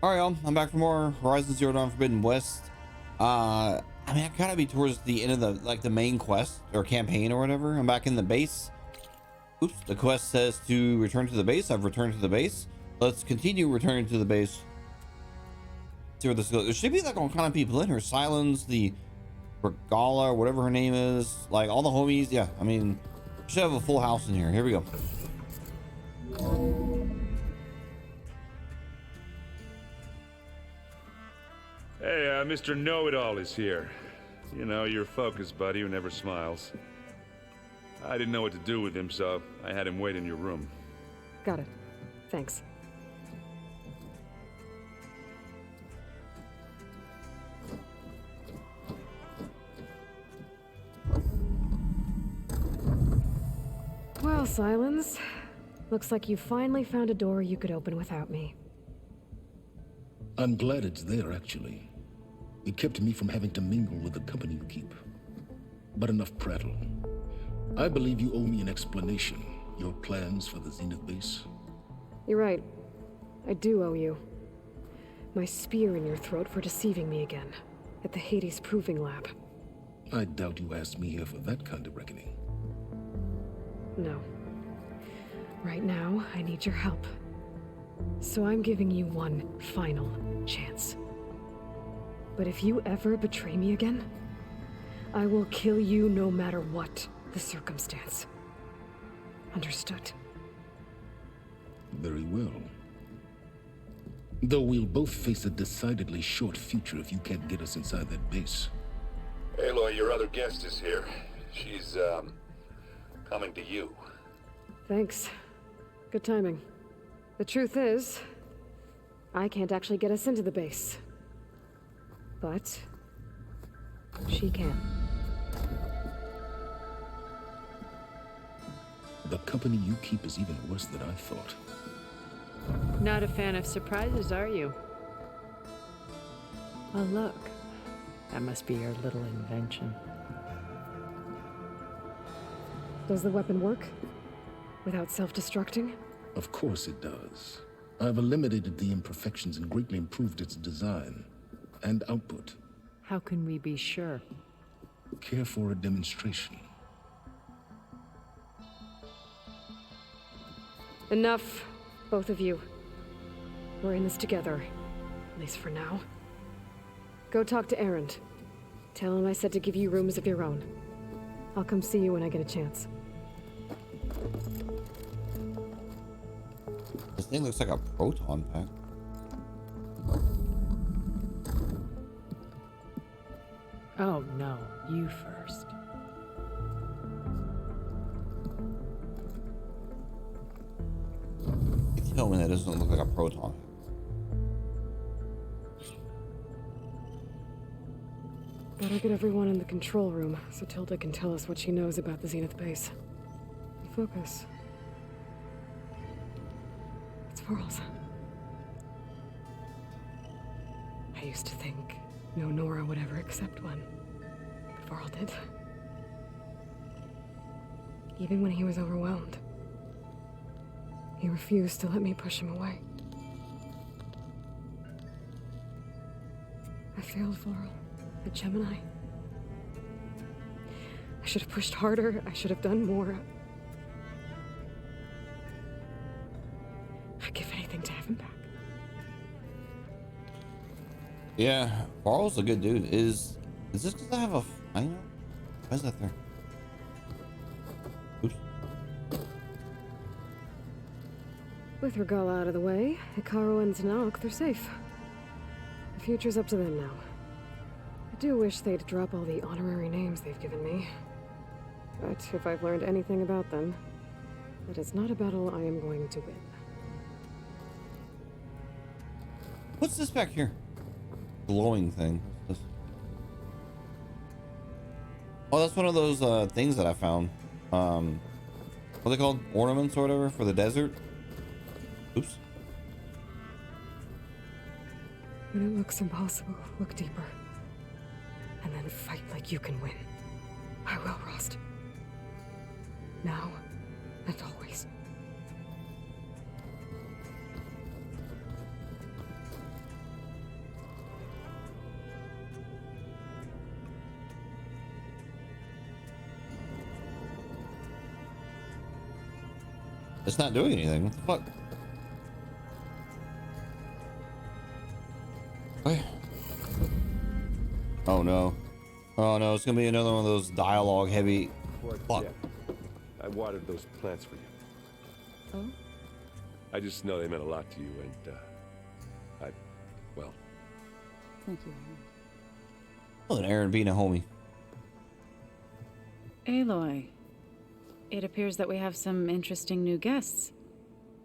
All right, y'all. I'm back for more Horizon Zero Dawn Forbidden West. I mean, I gotta be towards the end of the main quest or campaign or whatever. I'm back in the base. Oops, the quest says to return to the base. I've returned to the base. Let's continue returning to the base. See where this goes. There should be like all kind of people in here. Silence, the Regala, whatever her name is, like all the homies. Yeah, I mean, should have a full house in here. Here we go. Hey, Mr. Know-It-All is here. You know, your focus buddy who never smiles. I didn't know what to do with him, so I had him wait in your room. Got it. Thanks. Well, Silence. Looks like you finally found a door you could open without me. I'm glad it's there, actually. It kept me from having to mingle with the company you keep. But enough prattle. I believe you owe me an explanation. Your plans for the Zenith base? You're right. I do owe you. My spear in your throat for deceiving me again. At the Hades Proving Lab. I doubt you asked me here for that kind of reckoning. No. Right now, I need your help. So I'm giving you one final chance. But if you ever betray me again, I will kill you no matter what the circumstance. Understood? Very well. Though we'll both face a decidedly short future if you can't get us inside that base. Aloy, your other guest is here. She's, coming to you. Thanks. Good timing. The truth is, I can't actually get us into the base. But she can. The company you keep is even worse than I thought. Not a fan of surprises, are you? Oh, look. That must be your little invention. Does the weapon work? Without self-destructing? Of course it does. I've eliminated the imperfections and greatly improved its design and output. How can we be sure? Care for a demonstration? Enough, both of you. We're in this together, at least for now. Go talk to Erend. Tell him I said to give you rooms of your own. I'll come see you when I get a chance. This thing looks like a proton pack. Oh, no. You first. Tell me that doesn't look like a proton. Better get everyone in the control room so Tilda can tell us what she knows about the Zenith base. Focus. It's Varl's. I used to think no Nora would ever accept one. But Varl did. Even when he was overwhelmed. He refused to let me push him away. I failed Varl. At Gemini. I should have pushed harder. I should have done more. I'd give anything to have him back. Yeah, Varl's a good dude. Is this because I have a I know? Why is that there? Oops. With Regala out of the way, Hekarro and Zanok, they're safe. The future's up to them now. I do wish they'd drop all the honorary names they've given me. But if I've learned anything about them, that it's not a battle I am going to win. What's this back here? Glowing thing. What's this? Oh, that's one of those things that I found. What are they called? Ornaments or whatever for the desert? Oops. When it looks impossible, look deeper. And then fight like you can win. I will, Rost. Now and always. It's not doing anything. What the fuck? Wait. Oh no. Oh no, it's gonna be another one of those dialogue heavy. Fuck. I watered those plants for you. Oh? I just know they meant a lot to you, and well, Thank you. Oh, and Aaron being a homie. Aloy, it appears that we have some interesting new guests.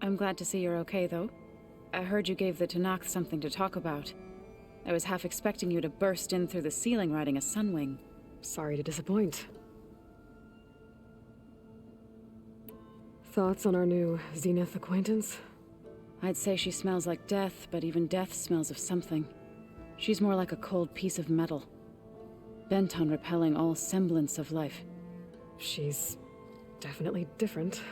I'm glad to see you're okay, though. I heard you gave the Tanakh something to talk about. I was half expecting you to burst in through the ceiling riding a sunwing. Sorry to disappoint. Thoughts on our new Zenith acquaintance? I'd say she smells like death, but even death smells of something. She's more like a cold piece of metal, bent on repelling all semblance of life. She's definitely different.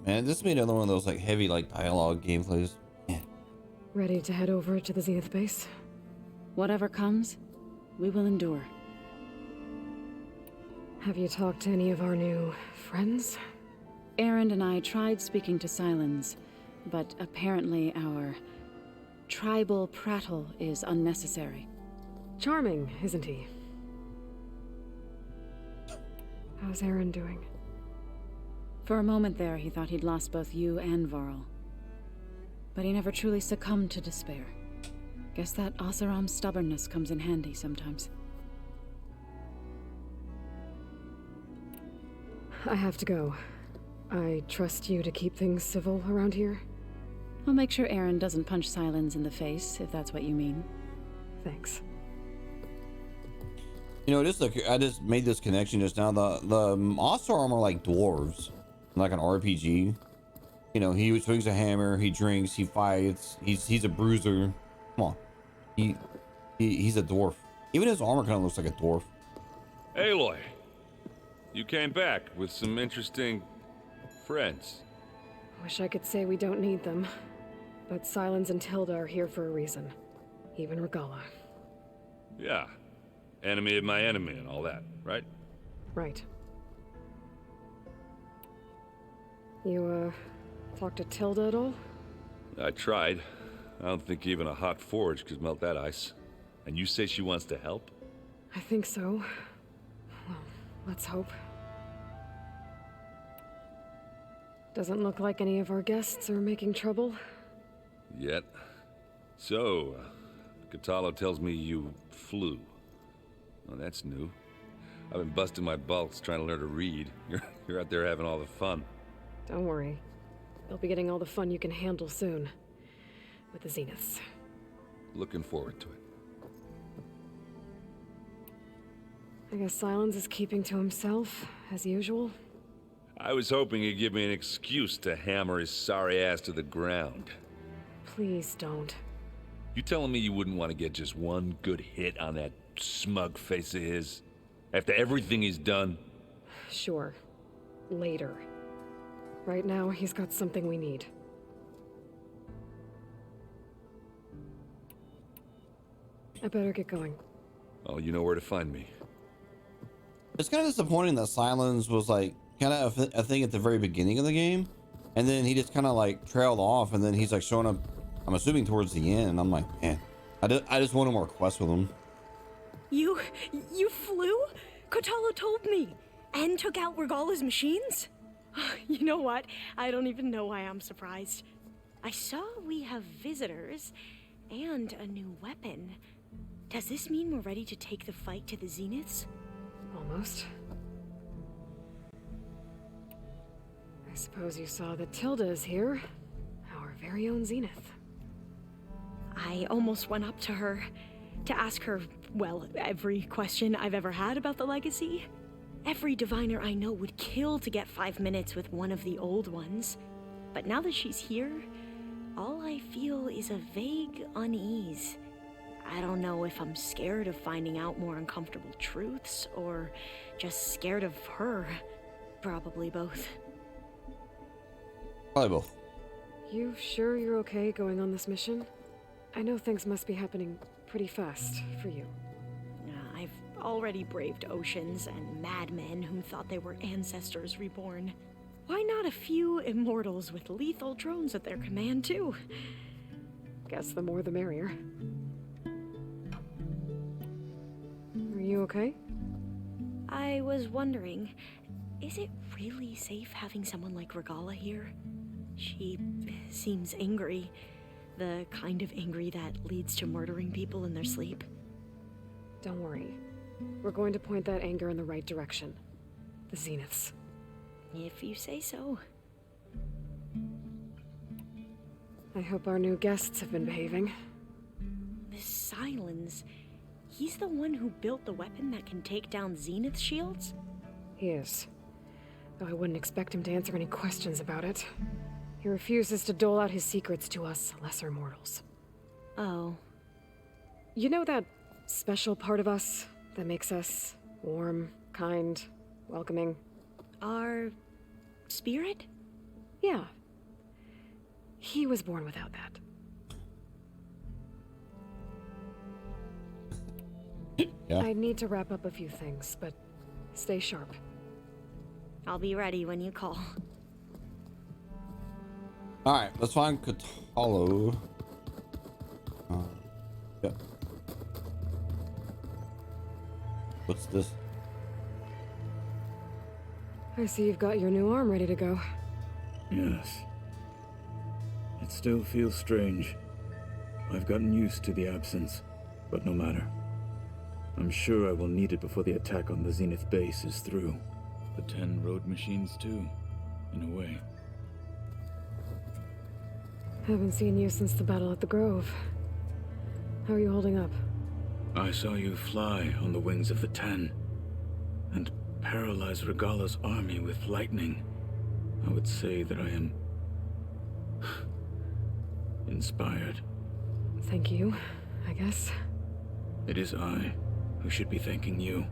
Man, this made another one of those like heavy like dialogue gameplays. Man. Ready to head over to the Zenith base? Whatever comes, we will endure. Have you talked to any of our new friends? Erend and I tried speaking to Sylens, but apparently our tribal prattle is unnecessary. Charming, isn't he? How's Aaron doing? For a moment there, he thought he'd lost both you and Varl. But he never truly succumbed to despair. Guess that Oseram's stubbornness comes in handy sometimes. I have to go. I trust you to keep things civil around here. I'll make sure Erend doesn't punch Sylens in the face, if that's what you mean. Thanks. You know, I just made this connection just now. The Oseram are like dwarves, like an RPG. You know, he swings a hammer, he drinks, he fights. He's a bruiser. Come on, he's a dwarf. Even his armor kind of looks like a dwarf. Aloy, you came back with some interesting friends. Wish I could say we don't need them, but Sylens and Tilda are here for a reason. Even Regala. Yeah, enemy of my enemy and all that, right? Right. You, talked to Tilda at all? I tried. I don't think even a hot forge could melt that ice. And you say she wants to help? I think so. Well, let's hope. Doesn't look like any of our guests are making trouble. Yet. So, Kotallo tells me you flew. Well, that's new. I've been busting my balls trying to learn to read. You're out there having all the fun. Don't worry. You'll be getting all the fun you can handle soon. With the Zeniths. Looking forward to it. I guess Sylens is keeping to himself, as usual. I was hoping he'd give me an excuse to hammer his sorry ass to the ground. Please don't. You telling me you wouldn't want to get just one good hit on that smug face of his? After everything he's done? Sure. Later. Right now, he's got something we need. I better get going. Oh, you know where to find me. It's kind of disappointing that Sylens was like kind of a thing at the very beginning of the game, and then he just kind of like trailed off, and then he's like showing up, I'm assuming towards the end, and I'm like, man, I just wanted more quests with him. You flew? Kotallo told me. And took out Regala's machines? You know what? I don't even know why I'm surprised. I saw we have visitors and a new weapon. Does this mean we're ready to take the fight to the Zeniths? Almost. I suppose you saw that Tilda is here. Our very own Zenith. I almost went up to her to ask her, well, every question I've ever had about the legacy. Every diviner I know would kill to get 5 minutes with one of the old ones. But now that she's here, all I feel is a vague unease. I don't know if I'm scared of finding out more uncomfortable truths, or just scared of her. Probably both. Probably both. You sure you're okay going on this mission? I know things must be happening pretty fast for you. I've already braved oceans and madmen who thought they were ancestors reborn. why not a few immortals with lethal drones at their command, too? Guess the more the merrier. Are you okay? I was wondering, is it really safe having someone like Regala here? She seems angry. The kind of angry that leads to murdering people in their sleep. Don't worry. We're going to point that anger in the right direction. The Zeniths. If you say so. I hope our new guests have been behaving. This Sylens, he's the one who built the weapon that can take down Zenith shields? He is. Though I wouldn't expect him to answer any questions about it. He refuses to dole out his secrets to us lesser mortals. Oh. You know that special part of us that makes us warm, kind, welcoming? Our spirit? Yeah. He was born without that. Yeah. I need to wrap up a few things, but stay sharp. I'll be ready when you call. Alright, let's find Kotallo. Yep. What's this? I see you've got your new arm ready to go. Yes. It still feels strange. I've gotten used to the absence, but no matter. I'm sure I will need it before the attack on the Zenith base is through. The 10 road machines too, in a way. Haven't seen you since the battle at the Grove. How are you holding up? I saw you fly on the wings of the 10, and paralyze Regala's army with lightning. I would say that I am inspired. Thank you, I guess. It is I who should be thanking you.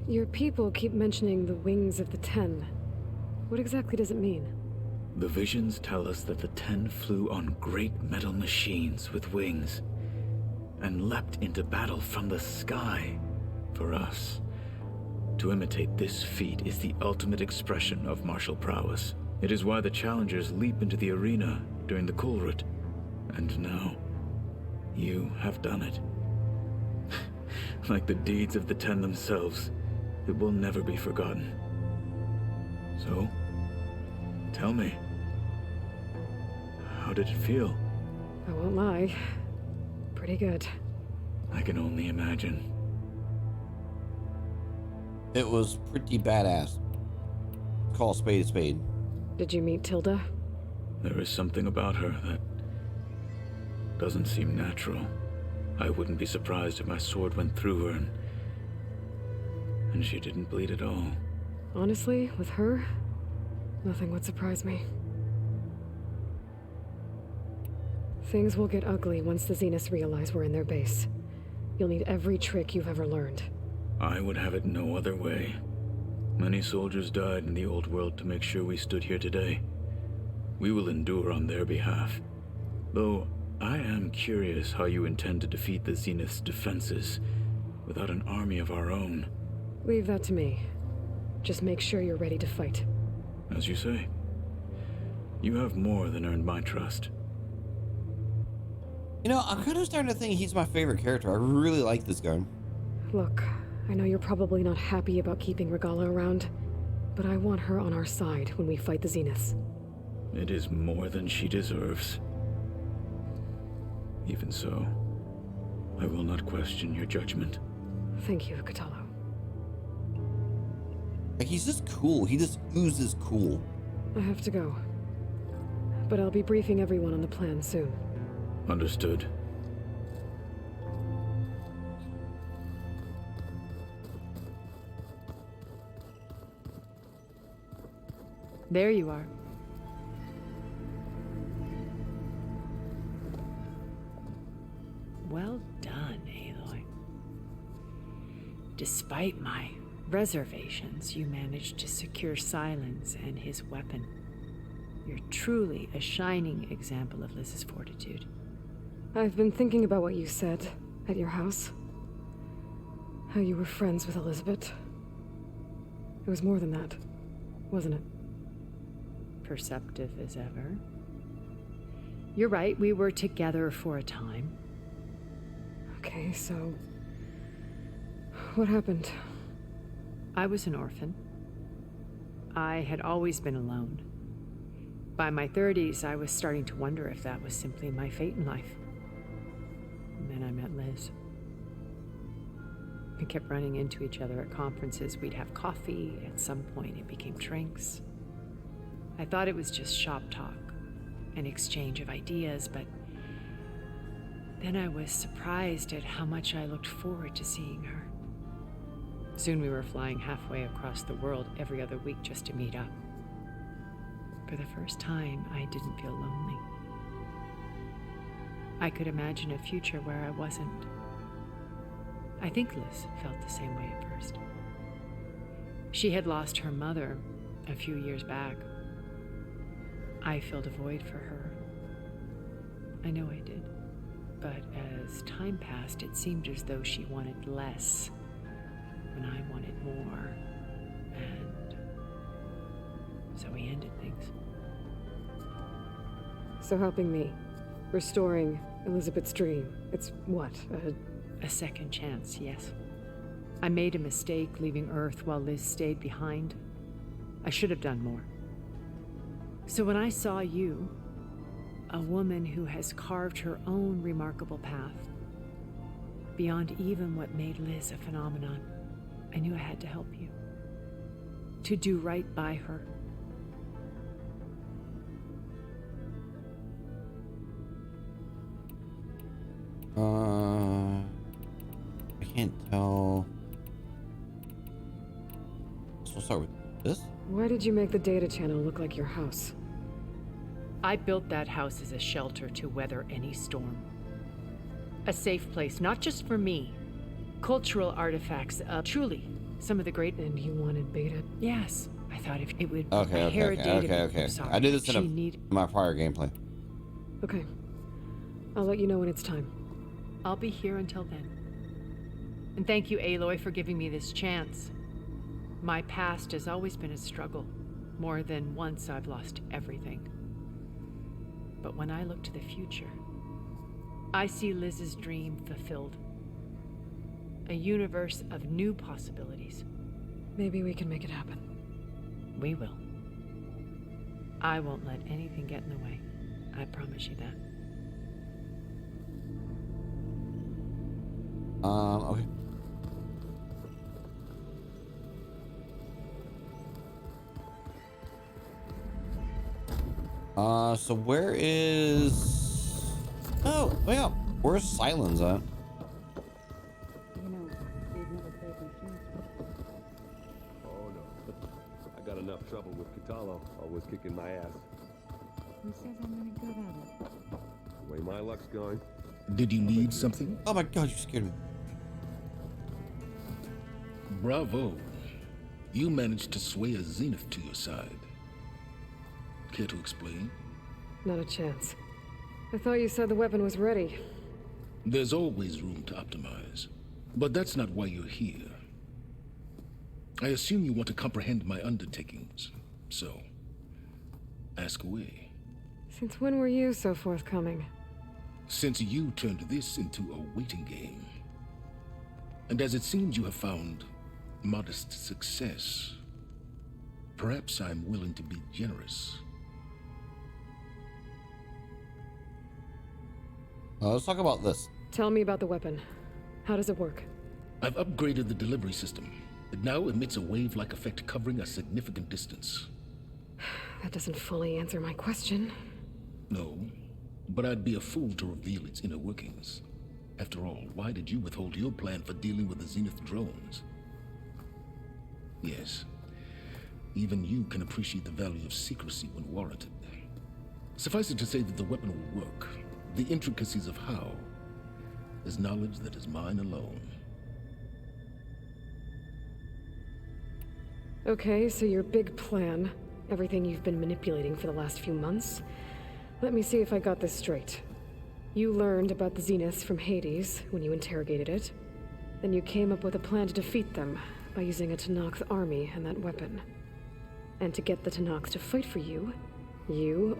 Your people keep mentioning the wings of the 10. What exactly does it mean? The visions tell us that the 10 flew on great metal machines with wings, and leapt into battle from the sky. For us, to imitate this feat is the ultimate expression of martial prowess. It is why the challengers leap into the arena during the Kulrut. And now, you have done it. Like the deeds of the 10 themselves, it will never be forgotten. So, tell me, how did it feel? I won't lie. Pretty good. I can only imagine. It was pretty badass. Call a spade a spade. Did you meet Tilda? There is something about her that doesn't seem natural. I wouldn't be surprised if my sword went through her and she didn't bleed at all. Honestly, with her, nothing would surprise me. Things will get ugly once the Zeniths realize we're in their base. You'll need every trick you've ever learned. I would have it no other way. Many soldiers died in the old world to make sure we stood here today. We will endure on their behalf. Though, I am curious how you intend to defeat the Zenith's defenses without an army of our own. Leave that to me. Just make sure you're ready to fight. As you say. You have more than earned my trust. You know, I'm kind of starting to think he's my favorite character. I really like this guy. Look, I know you're probably not happy about keeping Regala around, but I want her on our side when we fight the Zeniths. It is more than she deserves. Even so, I will not question your judgment. Thank you, Kotallo. Like, he's just cool. He just oozes cool. I have to go. But I'll be briefing everyone on the plan soon. Understood. There you are. Well done, Aloy. Despite my reservations, you managed to secure Sylens and his weapon. You're truly a shining example of Liz's fortitude. I've been thinking about what you said at your house. how you were friends with Elizabeth. It was more than that, wasn't it? Perceptive as ever. You're right, we were together for a time. Okay, so... what happened? I was an orphan. I had always been alone. By my 30s, I was starting to wonder if that was simply my fate in life. And then I met Liz. We kept running into each other at conferences. We'd have coffee. At some point, it became drinks. I thought it was just shop talk, an exchange of ideas, but then I was surprised at how much I looked forward to seeing her. Soon we were flying halfway across the world every other week just to meet up. For the first time, I didn't feel lonely. I could imagine a future where I wasn't. I think Liz felt the same way at first. She had lost her mother a few years back. I filled a void for her. I know I did. But as time passed, it seemed as though she wanted less when I wanted more. And so we ended things. So helping me, restoring Elizabeth's dream, it's what, a second chance, yes. I made a mistake leaving Earth while Liz stayed behind. I should have done more. So when I saw you, a woman who has carved her own remarkable path, beyond even what made Liz a phenomenon, I knew I had to help you. To do right by her. I can't tell. So we'll start with this. Why did you make the data channel look like your house? I built that house as a shelter to weather any storm. A safe place, not just for me. Cultural artifacts, truly, some of the great... And you wanted Beta? Yes. I thought if it would... Okay. Sorry, I did this in my prior gameplay. Okay. I'll let you know when it's time. I'll be here until then. And thank you, Aloy, for giving me this chance. My past has always been a struggle. More than once I've lost everything. But when I look to the future, I see Liz's dream fulfilled. A universe of new possibilities. Maybe we can make it happen. We will. I won't let anything get in the way. I promise you that. Okay. So where is... Oh, yeah. Where's Sylens at? You know, we've never played machines before. Oh no. I got enough trouble with Kotallo, always kicking my ass. Who says I'm any good at it? The way my luck's going. Did you need something? Oh my god, you scared me. Bravo. You managed to sway a Zenith to your side. Care to explain? Not a chance. I thought you said the weapon was ready. There's always room to optimize. But that's not why you're here. I assume you want to comprehend my undertakings. So, ask away. Since when were you so forthcoming? Since you turned this into a waiting game. And as it seems you have found modest success, perhaps I'm willing to be generous. Let's talk about this. Tell me about the weapon. How does it work? I've upgraded the delivery system. It now emits a wave-like effect covering a significant distance. That doesn't fully answer my question. No, but I'd be a fool to reveal its inner workings. After all, why did you withhold your plan for dealing with the Zenith drones? Yes, even you can appreciate the value of secrecy when warranted. Suffice it to say that the weapon will work. The intricacies of how is knowledge that is mine alone. Okay, so your big plan, everything you've been manipulating for the last few months. Let me see if I got this straight. You learned about the Zenith from Hades when you interrogated it. Then you came up with a plan to defeat them by using a Tenakth army and that weapon. And to get the Tenakth to fight for you,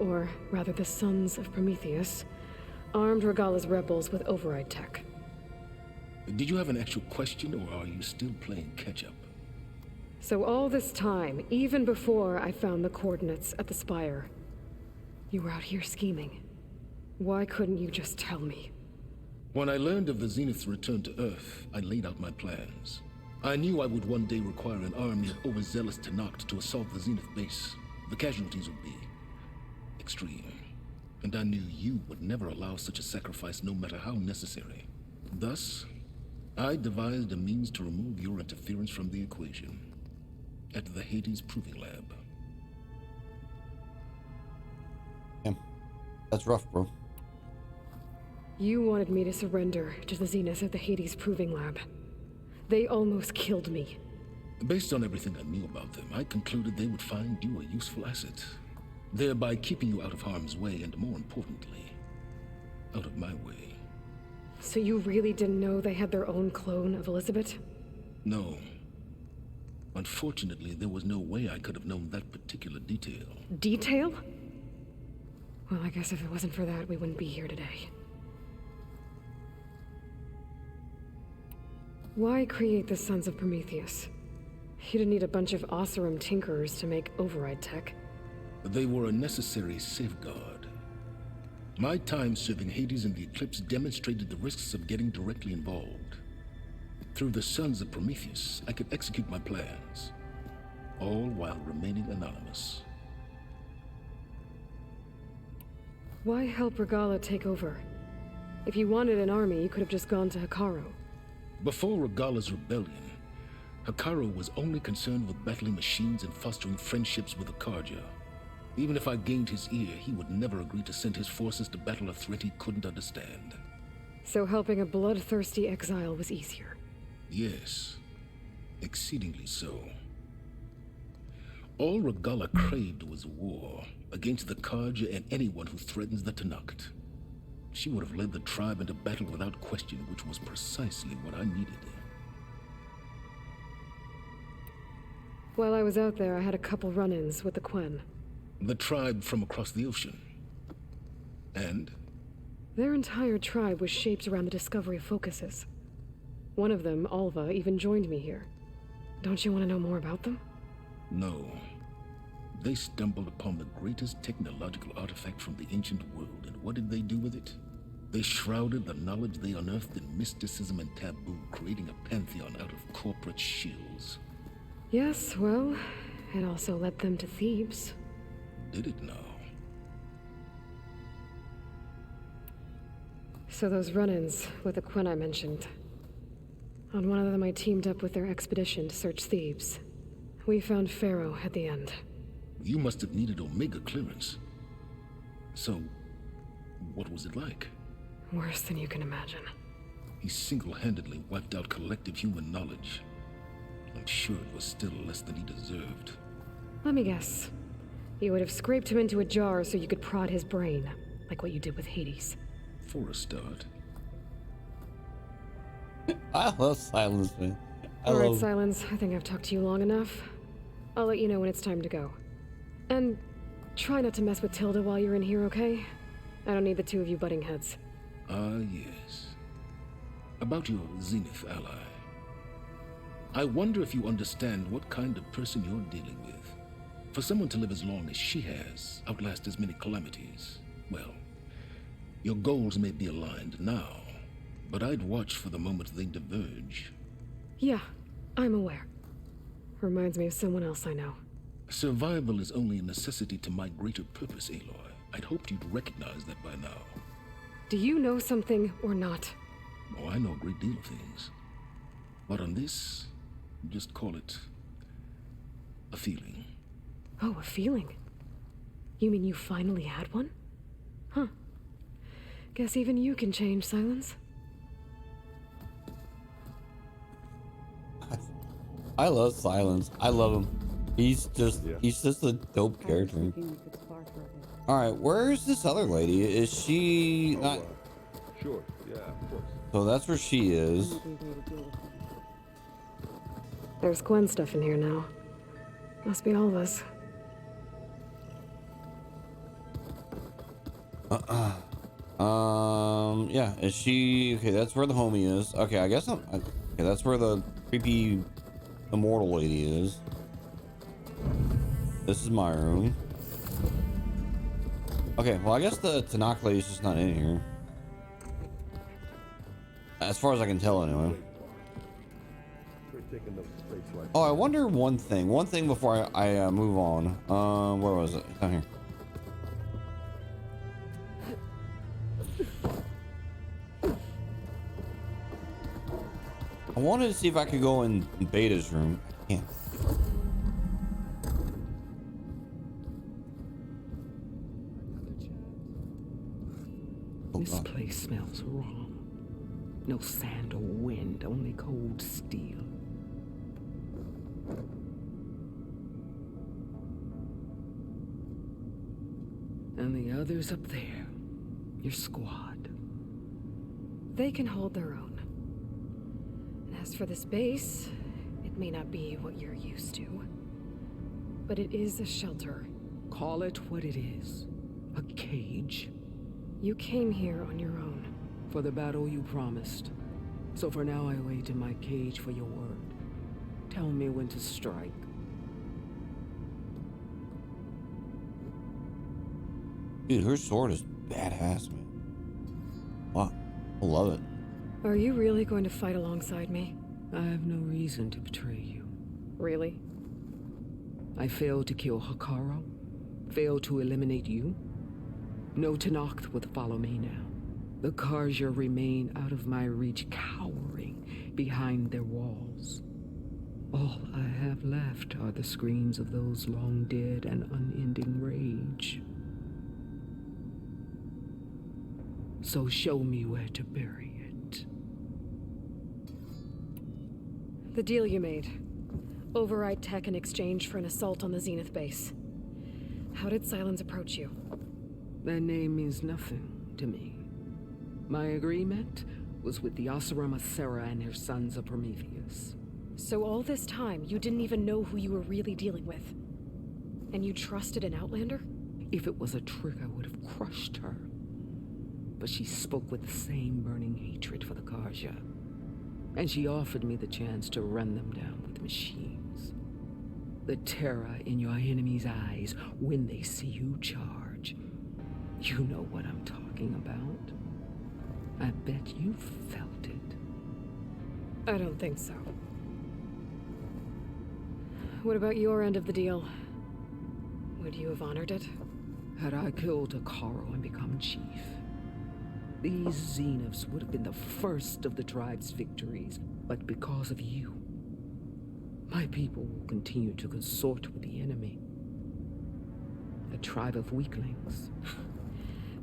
or rather the Sons of Prometheus, armed Regalla's rebels with override tech. Did you have an actual question, or are you still playing catch-up? So all this time, even before I found the coordinates at the Spire, you were out here scheming. Why couldn't you just tell me? When I learned of the Zenith's return to Earth, I laid out my plans. I knew I would one day require an army of overzealous Tenakth to assault the Zenith base. The casualties would be extreme. And I knew you would never allow such a sacrifice, no matter how necessary. Thus, I devised a means to remove your interference from the equation. At the Hades Proving Lab. Yeah. That's rough, bro. You wanted me to surrender to the Zenith at the Hades Proving Lab. They almost killed me. Based on everything I knew about them, I concluded they would find you a useful asset, thereby keeping you out of harm's way and, more importantly, out of my way. So you really didn't know they had their own clone of Elizabeth? No. Unfortunately, there was no way I could have known that particular detail. Detail? Well, I guess if it wasn't for that, we wouldn't be here today. Why create the Sons of Prometheus? You didn't need a bunch of Oseram tinkerers to make override tech. They were a necessary safeguard. My time serving Hades and the Eclipse demonstrated the risks of getting directly involved. Through the Sons of Prometheus, I could execute my plans, all while remaining anonymous. Why help Regalla take over? If you wanted an army, you could have just gone to Hekarro. Before Regalla's rebellion, Hekarro was only concerned with battling machines and fostering friendships with Akarja. Even if I gained his ear, he would never agree to send his forces to battle a threat he couldn't understand. So helping a bloodthirsty exile was easier? Yes, exceedingly so. All Regalla craved was war against the Karja and anyone who threatens the Tenakth. She would have led the tribe into battle without question, which was precisely what I needed. While I was out there, I had a couple run-ins with the Quen. The tribe from across the ocean. And? Their entire tribe was shaped around the discovery of focuses. One of them, Alva, even joined me here. Don't you want to know more about them? No. They stumbled upon the greatest technological artifact from the ancient world, and what did they do with it? They shrouded the knowledge they unearthed in mysticism and taboo, creating a pantheon out of corporate shills. Yes, well, it also led them to Thebes. Did it now? So those run-ins with the Quen I mentioned. On one of them I teamed up with their expedition to search Thebes. We found Pharaoh at the end. You must have needed Omega clearance. So, what was it like? Worse than you can imagine. He single-handedly wiped out collective human knowledge. I'm sure it was still less than he deserved. Let me guess. You would have scraped him into a jar so you could prod his brain, like what you did with Hades. For a start. I love Silence, man. Alright, Silence. I think I've talked to you long enough. I'll let you know when it's time to go. And try not to mess with Tilda while you're in here, okay? I don't need the two of you butting heads. Ah, yes. About your Zenith ally. I wonder if you understand what kind of person you're dealing with. For someone to live as long as she has, outlast as many calamities, well, your goals may be aligned now, but I'd watch for the moment they diverge. Yeah, I'm aware. Reminds me of someone else I know. Survival is only a necessity to my greater purpose, Aloy. I'd hoped you'd recognize that by now. Do you know something or not? Oh, I know a great deal of things. But on this, just call it a feeling. Oh, a feeling? You mean you finally had one? Huh. Guess even you can change, Silence. I love Silence. I love him. He's just a dope character. All right, where's this other lady? Is she not? Sure. Yeah, of course. So that's where she is. There's Gwen stuff in here now. Must be all of us. Yeah, is she... Okay, that's where the homie is. Okay, I guess okay, that's where the creepy immortal lady is. This is my room. Okay, well, I guess the Tanakh lady's just not in here. As far as I can tell, anyway. Oh, I wonder one thing before I move on. Where was it? Down here. I wanted to see if I could go in Beta's room. I can't. This place smells wrong. No sand or wind, only cold steel. And the others up there, your squad. They can hold their own. And as for this base, it may not be what you're used to, but it is a shelter. Call it what it is. A cage. You came here on your own. For the battle you promised. So for now I wait in my cage for your word. Tell me when to strike. Dude, her sword is badass, man. Wow, I love it. Are you really going to fight alongside me? I have no reason to betray you. Really? I failed to kill Hekarro. Failed to eliminate you. No Tenakth would follow me now. The Carja remain out of my reach, cowering behind their walls. All I have left are the screams of those long dead and unending rage. So show me where to bury it. The deal you made. Override tech in exchange for an assault on the Zenith base. How did Sylens approach you? That name means nothing to me. My agreement was with the Oseram Sera and her sons of Prometheus. So all this time, you didn't even know who you were really dealing with? And you trusted an Outlander? If it was a trick, I would have crushed her. But she spoke with the same burning hatred for the Carja. And she offered me the chance to run them down with machines. The terror in your enemy's eyes when they see you charge. You know what I'm talking about. I bet you felt it. I don't think so. What about your end of the deal? Would you have honored it? Had I killed Hekarro and become chief, these Zeniths would have been the first of the tribe's victories. But because of you, my people will continue to consort with the enemy. A tribe of weaklings.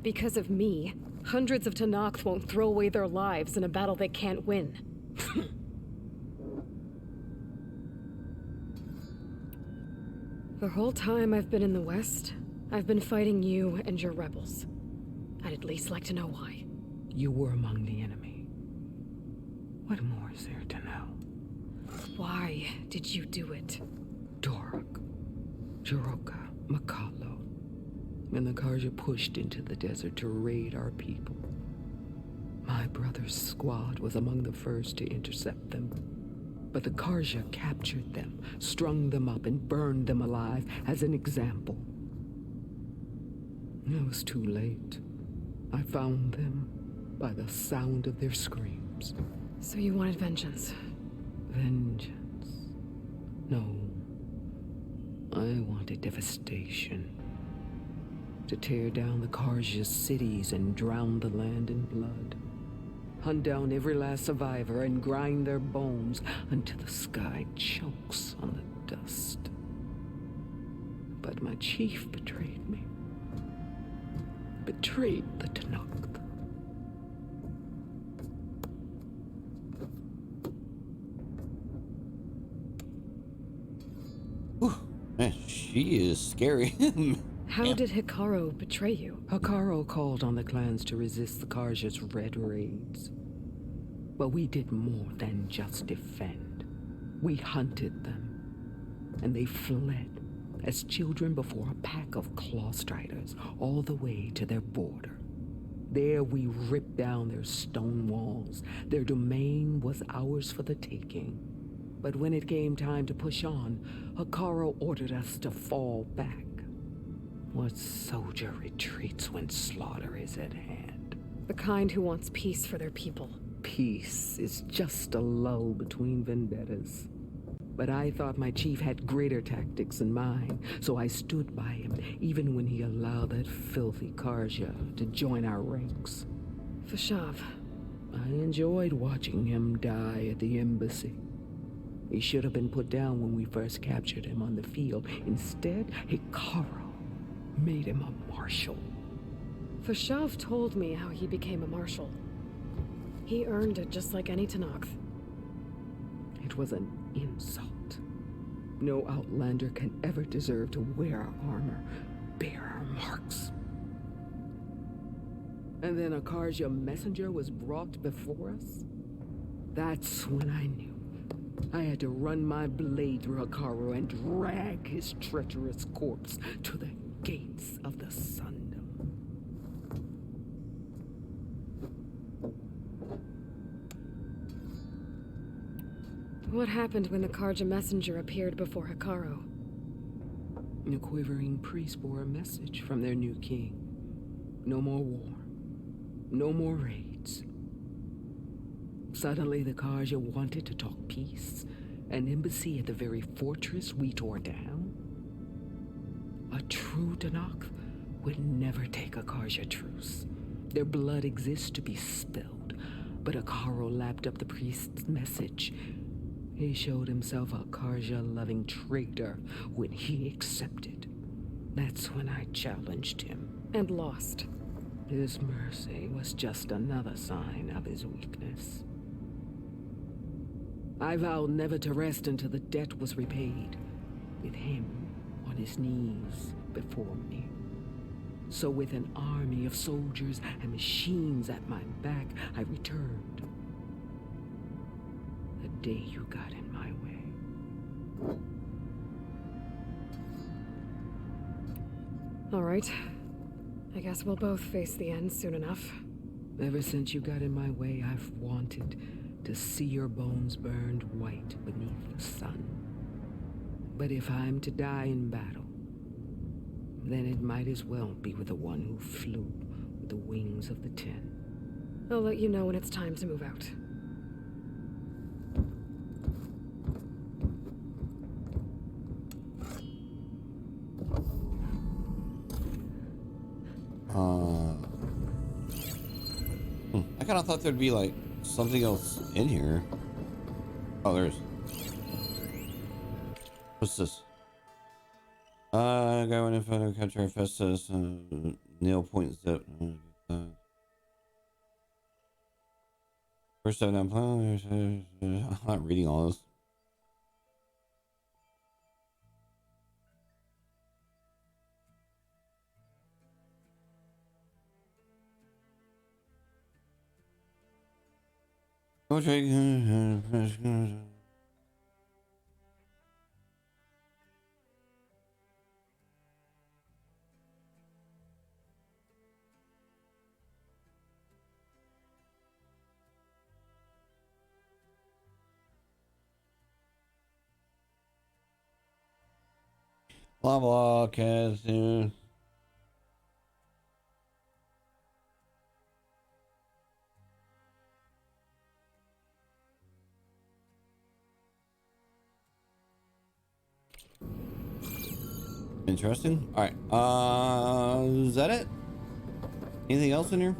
Because of me, hundreds of Tenakth won't throw away their lives in a battle they can't win. The whole time I've been in the West, I've been fighting you and your rebels. I'd at least like to know why. You were among the enemy. What more is there to know? Why did you do it? Doruk, Jiroka, Makalo. When the Carja pushed into the desert to raid our people, my brother's squad was among the first to intercept them. But the Carja captured them, strung them up, and burned them alive as an example. It was too late. I found them by the sound of their screams. So you wanted vengeance? Vengeance? No. I wanted devastation. To tear down the Carja's cities and drown the land in blood. Hunt down every last survivor and grind their bones until the sky chokes on the dust. But my chief betrayed me. Betrayed the Tenakth. Man, she is scary. How did Hekarro betray you? Hekarro called on the clans to resist the Carja's red raids. But we did more than just defend. We hunted them, and they fled as children before a pack of claw striders all the way to their border. There we ripped down their stone walls. Their domain was ours for the taking. But when it came time to push on, Hekarro ordered us to fall back. What soldier retreats when slaughter is at hand? The kind who wants peace for their people. Peace is just a lull between vendettas. But I thought my chief had greater tactics than mine, so I stood by him, even when he allowed that filthy Karja to join our ranks. Fashav. I enjoyed watching him die at the embassy. He should have been put down when we first captured him on the field. Instead, Hekarro made him a marshal. Fashav told me how he became a marshal. He earned it just like any Tenakth. It was an insult. No Outlander can ever deserve to wear our armor, bear our marks. And then a Karja messenger was brought before us? That's when I knew. I had to run my blade through Hekarro and drag his treacherous corpse to the gates of the Sundom. What happened when the Karja messenger appeared before Hekarro? The quivering priests bore a message from their new king. No more war. No more raids. Suddenly the Karja wanted to talk peace. An embassy at the very fortress we tore down? A true Tenakth would never take a Karja truce. Their blood exists to be spilled, but Hekarro lapped up the priest's message. He showed himself a Karja-loving traitor when he accepted. That's when I challenged him. And lost. His mercy was just another sign of his weakness. I vowed never to rest until the debt was repaid, with him on his knees before me. So with an army of soldiers and machines at my back, I returned. The day you got in my way. All right. I guess we'll both face the end soon enough. Ever since you got in my way, I've wanted to see your bones burned white beneath the sun. But if I'm to die in battle, then it might as well be with the one who flew with the wings of the Ten. I'll let you know when it's time to move out. I kind of thought there'd be like something else in here. Oh, there's. What's this? Guy went in front of country Festus Neil Point Zip. First step down. I'm not reading all this. Blah blah, cast. Interesting. All right. Is that it? Anything else in here?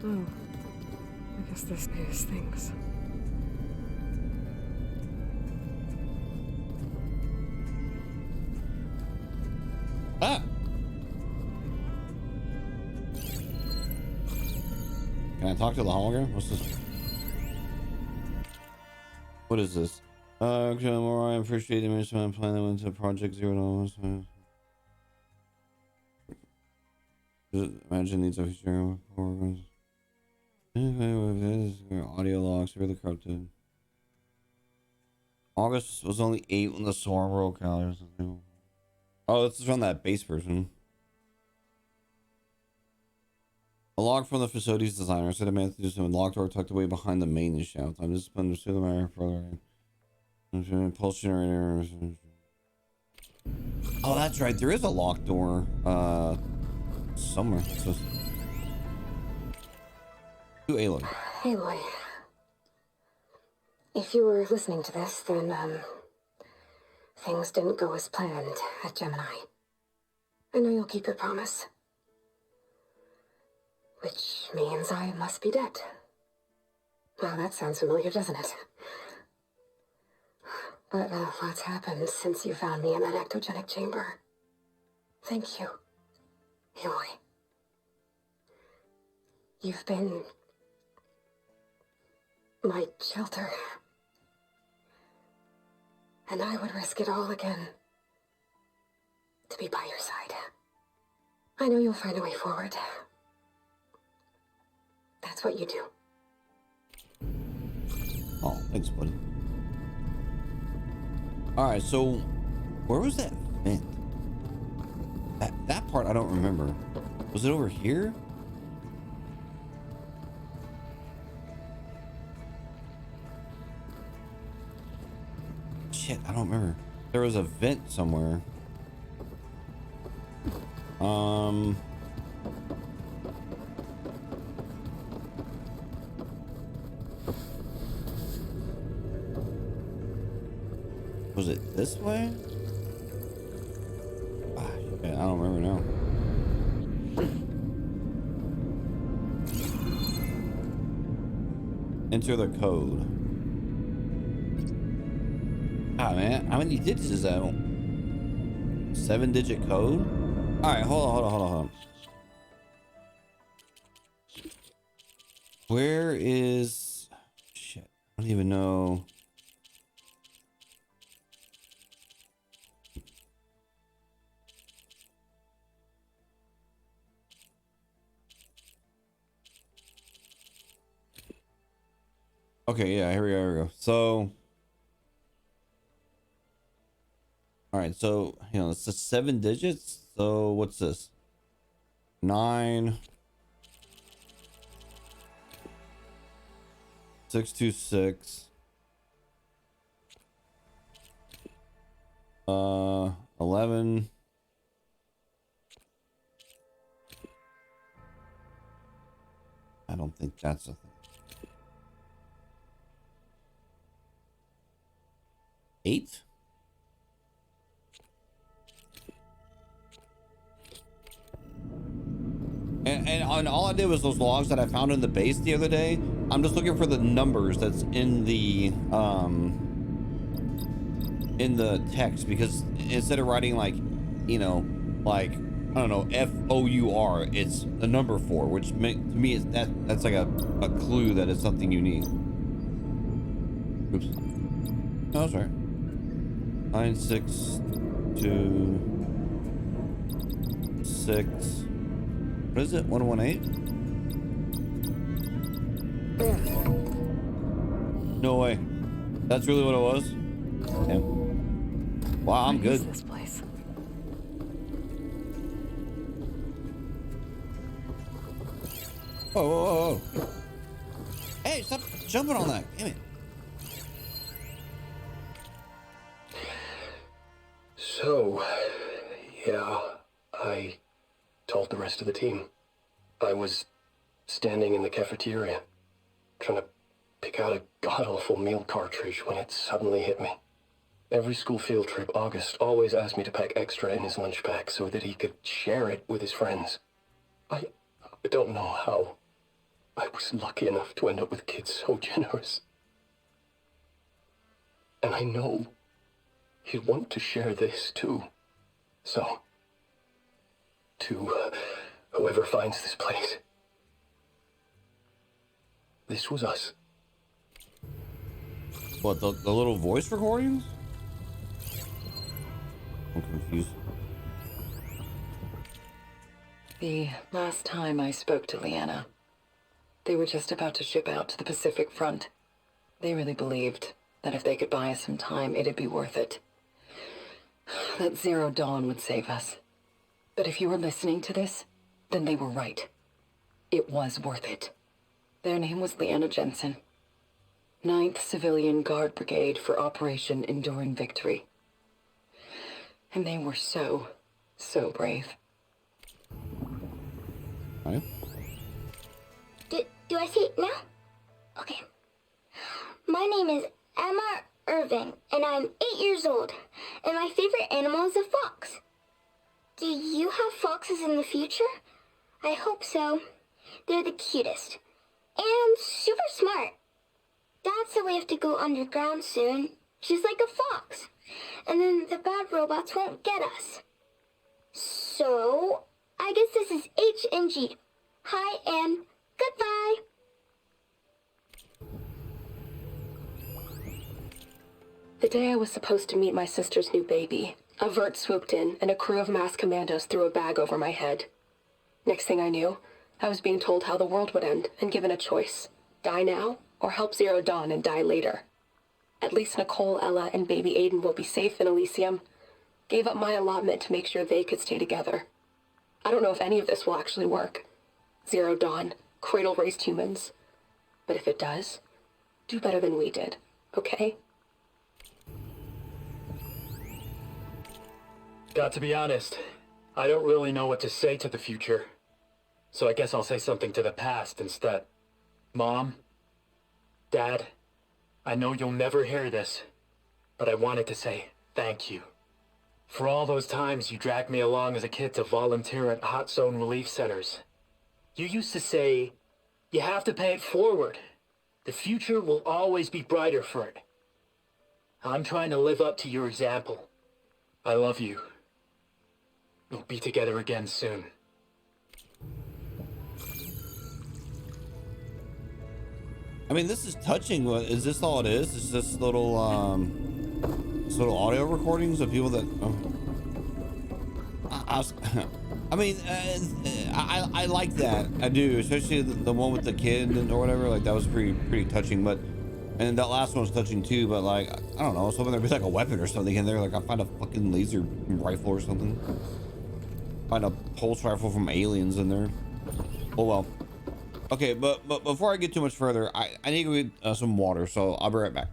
Oh. I guess this is things. Ah! Can I talk to the hologram? What's this? What is this? Okay, more I appreciate the management plan that went to Project Zero Dawn. Imagine these of future programs. Audio logs really corrupted. August was only 8 when the storm broke out or something. Oh, this is from that base version. A log from the facilities designer said a man to do some locked door tucked away behind the main shaft. I'm just understood the matter further. Pulse generator. Oh, that's right. There is a locked door somewhere. So, to Aloy. Aloy. If you were listening to this, then, things didn't go as planned at Gemini. I know you'll keep your promise. Which means I must be dead. Well, that sounds familiar, doesn't it? But what's happened since you found me in that ectogenic chamber? Thank you, Aloy. You've been my shelter. And I would risk it all again to be by your side. I know you'll find a way forward. That's what you do. Oh, thanks, buddy. Alright, so where was that vent? That part I don't remember. Was it over here? Shit, I don't remember. There was a vent somewhere. Was it this way? Ah, shit, I don't remember now. Enter the code. Ah, man, how many digits is that? 7-digit code? All right, hold on. Where is... Shit, I don't even know. Okay, yeah, here we go. So, all right, so, it's just 7 digits. So what's this? 9 626 11 I don't think that's a thing. 8. And all I did was those logs that I found in the base the other day. I'm just looking for the numbers that's in the text, because instead of writing like, like, I don't know, FOUR, it's the number 4, which to me is that's like a clue that it's something you need. Oops. No, that's right. 9 6 2 6. What is it? 118? No way. That's really what it was? Damn. Wow, I'm good. What is this place? Whoa. Hey, stop jumping on that. Damn it. So, yeah, I told the rest of the team. I was standing in the cafeteria, trying to pick out a god-awful meal cartridge when it suddenly hit me. Every school field trip, August always asked me to pack extra in his lunch pack so that he could share it with his friends. I don't know how. I was lucky enough to end up with kids so generous. And I know he'd want to share this too. So, to whoever finds this place, this was us. What, the little voice recordings? I'm confused. The last time I spoke to Leanna, they were just about to ship out to the Pacific Front. They really believed that if they could buy us some time, it'd be worth it. That Zero Dawn would save us. But if you were listening to this, then they were right. It was worth it. Their name was Leanna Jensen. 9th Civilian Guard Brigade for Operation Enduring Victory. And they were so brave. Right. Do I say it now? Okay. My name is Emma Irving, and I'm 8 years old, and my favorite animal is a fox. Do you have foxes in the future? I hope so. They're the cutest. And super smart. Dad said we have to go underground soon, just like a fox. And then the bad robots won't get us. So, I guess this is H and G. Hi and goodbye. The day I was supposed to meet my sister's new baby, a vert swooped in and a crew of masked commandos threw a bag over my head. Next thing I knew, I was being told how the world would end and given a choice. Die now or help Zero Dawn and die later. At least Nicole, Ella, and baby Aiden will be safe in Elysium. Gave up my allotment to make sure they could stay together. I don't know if any of this will actually work. Zero Dawn, cradle-raised humans. But if it does, do better than we did, okay? Got to be honest, I don't really know what to say to the future. So I guess I'll say something to the past instead. Mom, Dad, I know you'll never hear this, but I wanted to say thank you. For all those times you dragged me along as a kid to volunteer at hot zone relief centers. You used to say, you have to pay it forward. The future will always be brighter for it. I'm trying to live up to your example. I love you. We'll be together again soon. I mean, this is touching. Is this all it is? It's just little audio recordings of people that. I mean, I like that. I do, especially the one with the kid or whatever. Like that was pretty touching. But and that last one was touching too. But like I don't know, I was hoping there'd be like a weapon or something in there. Like I find a fucking laser rifle or something. Find a pulse rifle from Aliens in there. Oh well. Okay, but before I get too much further, I need to get some water, so I'll be right back.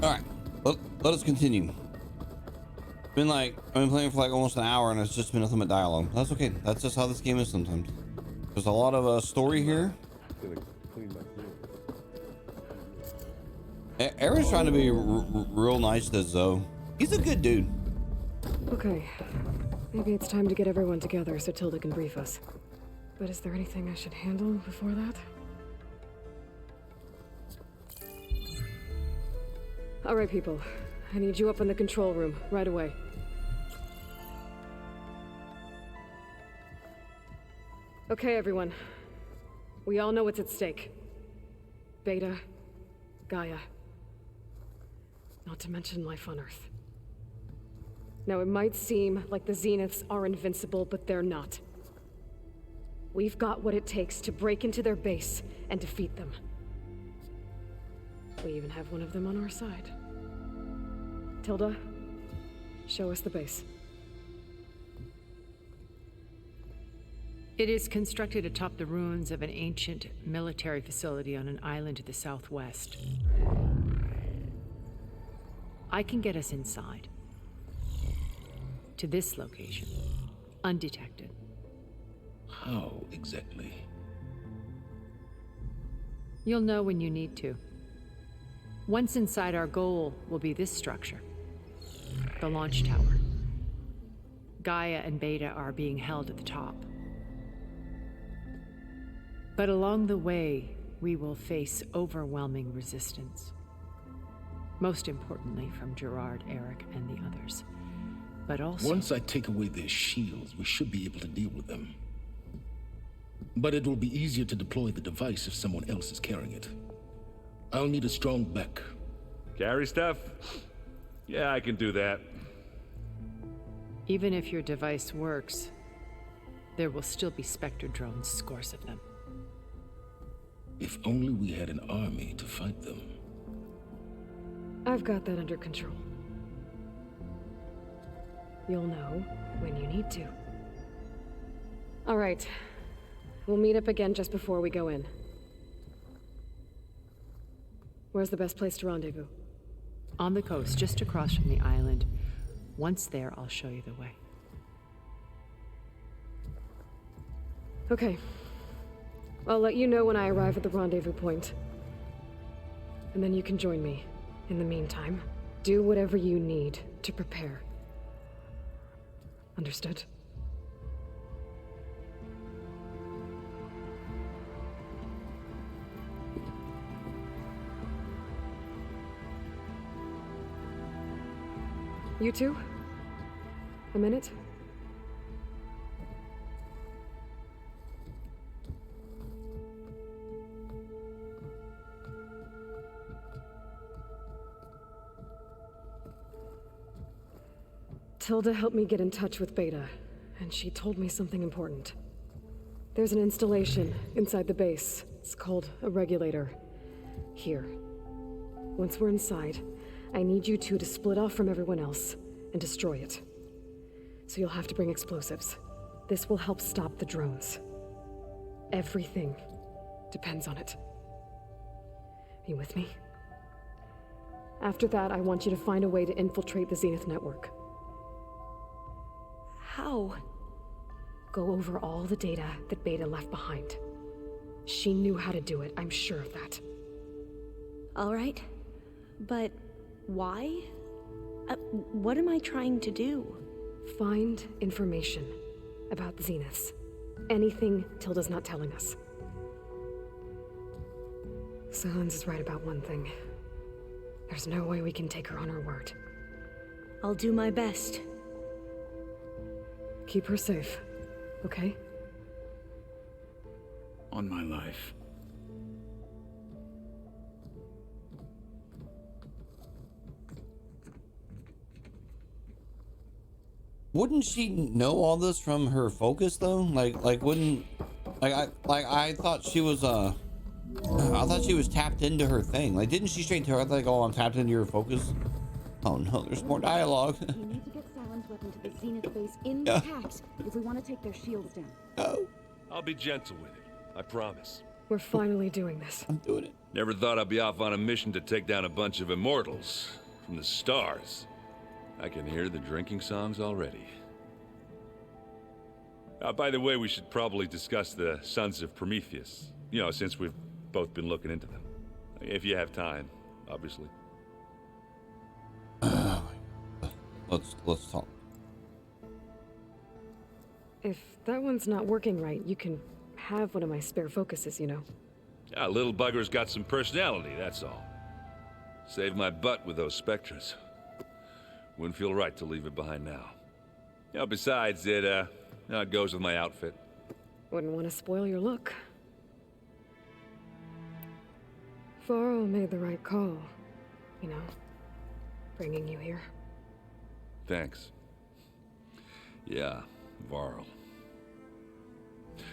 All right, let us continue. I've been playing for like almost an hour, and it's just been nothing but dialogue. That's okay. That's just how this game is sometimes. There's a lot of story here. Aaron's trying to be real nice to Zoe. He's a good dude. Okay, maybe it's time to get everyone together so Tilda can brief us. But is there anything I should handle before that? All right, people. I need you up in the control room right away. Okay, everyone. We all know what's at stake. Beta, Gaia. Not to mention life on Earth. Now, it might seem like the Zeniths are invincible, but they're not. We've got what it takes to break into their base and defeat them. We even have one of them on our side. Tilda, show us the base. It is constructed atop the ruins of an ancient military facility on an island to the southwest. I can get us inside. To this location, undetected. How exactly? You'll know when you need to. Once inside, our goal will be this structure. The launch tower. Gaia and Beta are being held at the top. But along the way, we will face overwhelming resistance. Most importantly from Gerard, Eric, and the others. But also... Once I take away their shields, we should be able to deal with them. But it will be easier to deploy the device if someone else is carrying it. I'll need a strong back. Carry stuff? Yeah, I can do that. Even if your device works, there will still be Spectre drones, scores of them. If only we had an army to fight them. I've got that under control. You'll know when you need to. All right. We'll meet up again just before we go in. Where's the best place to rendezvous? On the coast, just across from the island. Once there, I'll show you the way. Okay. I'll let you know when I arrive at the rendezvous point. And then you can join me. In the meantime, do whatever you need to prepare. Understood? You two? A minute? Tilda helped me get in touch with Beta, and she told me something important. There's an installation inside the base. It's called a regulator. Here. Once we're inside, I need you two to split off from everyone else and destroy it. So you'll have to bring explosives. This will help stop the drones. Everything depends on it. Are you with me? After that, I want you to find a way to infiltrate the Zenith network. How? Go over all the data that Beta left behind. She knew how to do it, I'm sure of that. All right. But why? What am I trying to do? Find information about the Zeniths. Anything Tilda's not telling us. Silence is right about one thing. There's no way we can take her on her word. I'll do my best. Keep her safe, okay? On my life. Wouldn't she know all this from her focus though? Wouldn't I thought she was I thought she was tapped into her thing. Like, didn't she straight to her like, oh, I'm tapped into your focus? Oh no, there's more dialogue. You need to get Silent's weapon to the Zenith base intact if we want to take their shields down. Oh. I'll be gentle with it. I promise. We're finally doing this. I'm doing it. Never thought I'd be off on a mission to take down a bunch of immortals from the stars. I can hear the drinking songs already. By the way, we should probably discuss the Sons of Prometheus. You know, since we've both been looking into them. If you have time, obviously. Let's talk. If that one's not working right, you can have one of my spare focuses, you know. Yeah, little bugger's got some personality, that's all. Saved my butt with those Spectres. Wouldn't feel right to leave it behind now. You know, besides, it goes with my outfit. Wouldn't want to spoil your look. Varl made the right call, you know, bringing you here. Thanks. Yeah, Varl.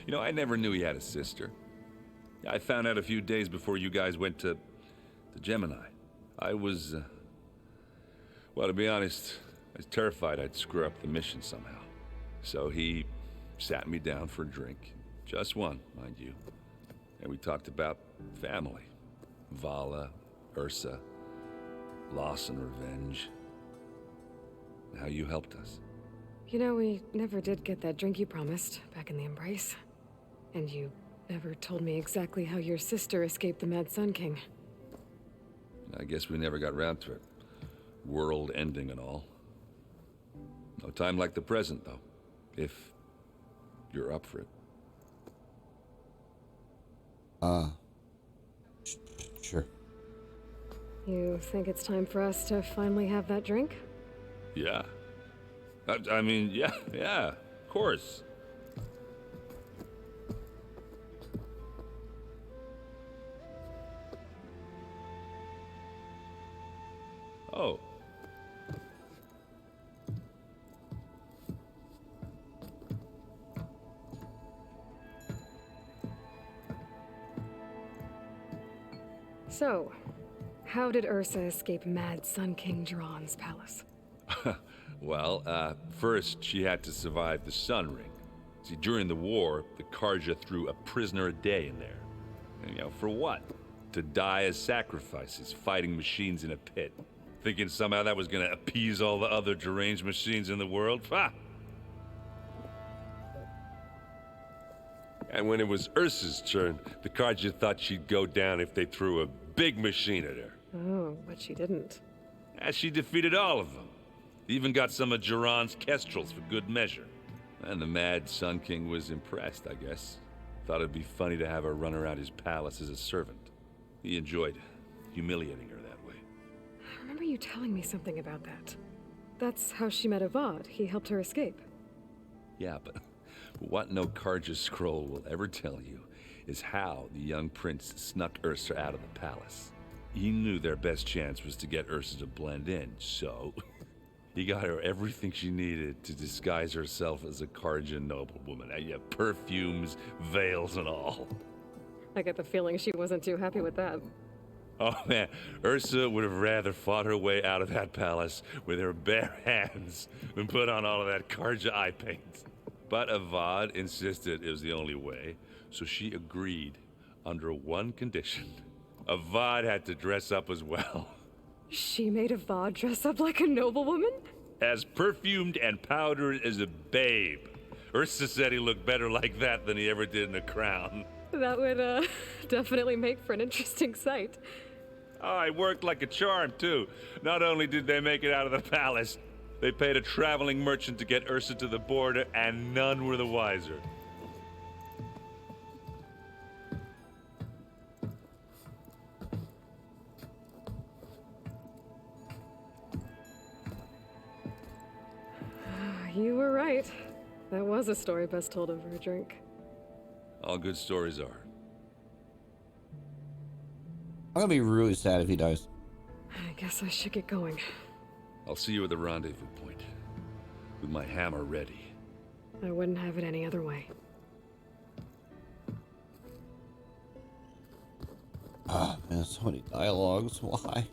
You know, I never knew he had a sister. I found out a few days before you guys went to Gemini. I was, well, to be honest, I was terrified I'd screw up the mission somehow. So he sat me down for a drink. Just one, mind you. And we talked about family. Vala, Ursa, loss and revenge. And how you helped us. You know, we never did get that drink you promised back in the Embrace. And you never told me exactly how your sister escaped the Mad Sun King. I guess we never got around to it. World ending and all. No time like the present, though. If you're up for it. Sure. You think it's time for us to finally have that drink? Yeah. I mean, yeah, of course. So, how did Ursa escape Mad Sun King Jiran's palace? Well, first she had to survive the Sun Ring. See, during the war, the Karja threw a prisoner a day in there. And, for what? To die as sacrifices, fighting machines in a pit. Thinking somehow that was gonna appease all the other deranged machines in the world? Ha! And when it was Ursa's turn, the Karja thought she'd go down if they threw a big machine at her. Oh, but she didn't. And she defeated all of them. Even got some of Jiran's kestrels for good measure. And the Mad Sun King was impressed, I guess. Thought it'd be funny to have her run around his palace as a servant. He enjoyed humiliating her that way. I remember you telling me something about that. That's how she met Avad. He helped her escape. Yeah, but what no Karja scroll will ever tell you is how the young prince snuck Ursa out of the palace. He knew their best chance was to get Ursa to blend in, so he got her everything she needed to disguise herself as a Karja noblewoman. Yeah, perfumes, veils, and all. I get the feeling she wasn't too happy with that. Oh man, Ursa would have rather fought her way out of that palace with her bare hands than put on all of that Karja eye paint. But Avad insisted it was the only way, so she agreed under one condition. Avad had to dress up as well. She made Avad dress up like a noblewoman? As perfumed and powdered as a babe. Ursa said he looked better like that than he ever did in a crown. That would, definitely make for an interesting sight. Oh, it worked like a charm, too. Not only did they make it out of the palace, they paid a traveling merchant to get Ursa to the border, and none were the wiser. You were right. That was a story best told over a drink. All good stories are. I'm gonna be really sad if he dies. I guess I should get going. I'll see you at the rendezvous point, with my hammer ready. I wouldn't have it any other way. Ah, man, so many dialogues. Why?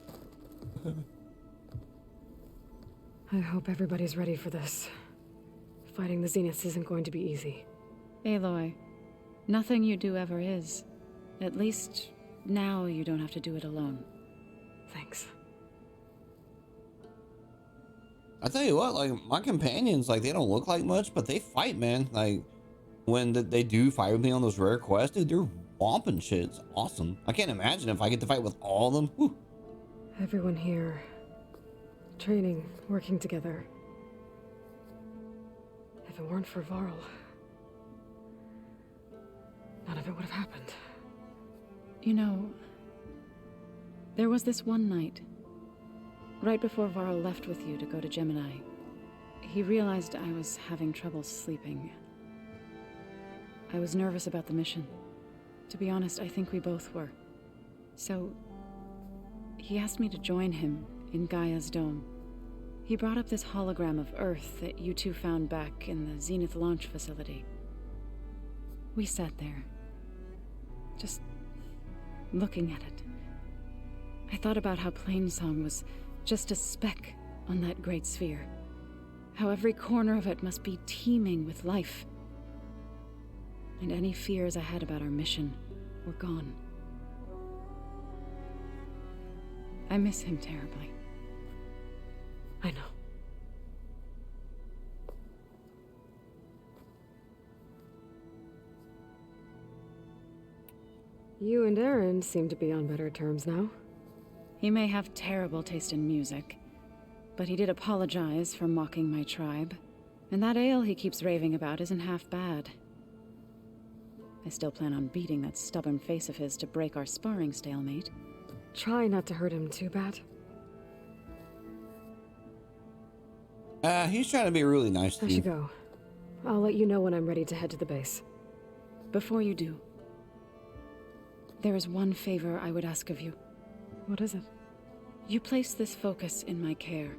I hope everybody's ready for this. Fighting the Zeniths isn't going to be easy. Aloy, nothing you do ever is. At least, now you don't have to do it alone. Thanks. I tell you what, like, my companions, like, they don't look like much, but they fight, man. Like, when they do fight with me on those rare quests, dude, they're whomping shit. It's awesome. I can't imagine if I get to fight with all of them. Whew. Everyone here, training, working together. If it weren't for Varl, none of it would have happened. You know, there was this one night, right before Varl left with you to go to Gemini. He realized I was having trouble sleeping. I was nervous about the mission. To be honest, I think we both were. So, he asked me to join him in Gaia's dome. He brought up this hologram of Earth that you two found back in the Zenith launch facility. We sat there, just looking at it. I thought about how Plainsong was just a speck on that great sphere. How every corner of it must be teeming with life. And any fears I had about our mission were gone. I miss him terribly. I know. You and Aaron seem to be on better terms now. He may have terrible taste in music, but he did apologize for mocking my tribe. And that ale he keeps raving about isn't half bad. I still plan on beating that stubborn face of his to break our sparring stalemate. Try not to hurt him too bad. He's trying to be really nice to I you. should go. I'll let you know when I'm ready to head to the base. Before you do, there is one favor I would ask of you. What is it? You placed this focus in my care,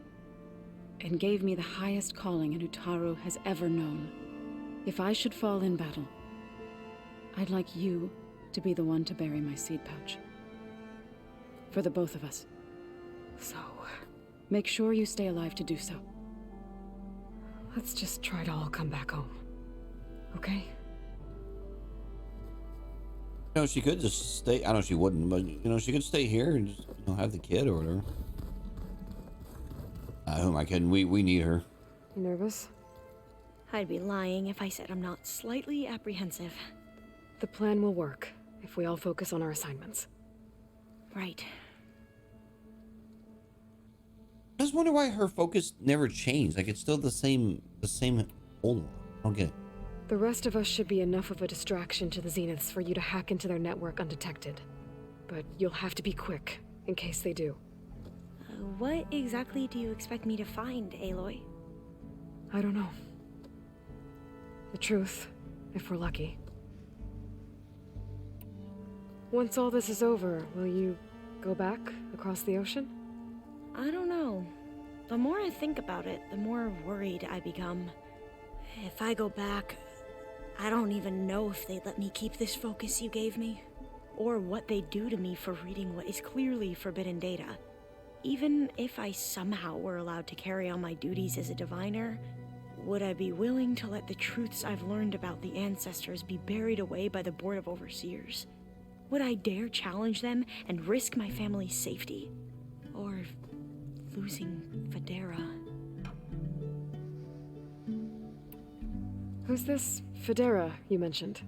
and gave me the highest calling an Utaru has ever known. If I should fall in battle, I'd like you to be the one to bury my seed pouch. For the both of us. So, make sure you stay alive to do so. Let's just try to all come back home. Okay? You know, she could just stay. I know she wouldn't, but you know, she could stay here and just, you know, have the kid or whatever. Who am I kidding? We need her. You nervous? I'd be lying if I said I'm not slightly apprehensive. The plan will work if we all focus on our assignments. Right. I just wonder why her focus never changed. Like, it's still the same old one. I don't get it. The rest of us should be enough of a distraction to the Zeniths for you to hack into their network undetected. But you'll have to be quick, in case they do. What exactly do you expect me to find, Aloy? I don't know. The truth, if we're lucky. Once all this is over, will you go back across the ocean? I don't know. The more I think about it, the more worried I become. If I go back, I don't even know if they'd let me keep this focus you gave me, or what they'd do to me for reading what is clearly forbidden data. Even if I somehow were allowed to carry on my duties as a diviner, would I be willing to let the truths I've learned about the ancestors be buried away by the Board of Overseers? Would I dare challenge them and risk my family's safety? Or losing Federa? Who's this Federa you mentioned?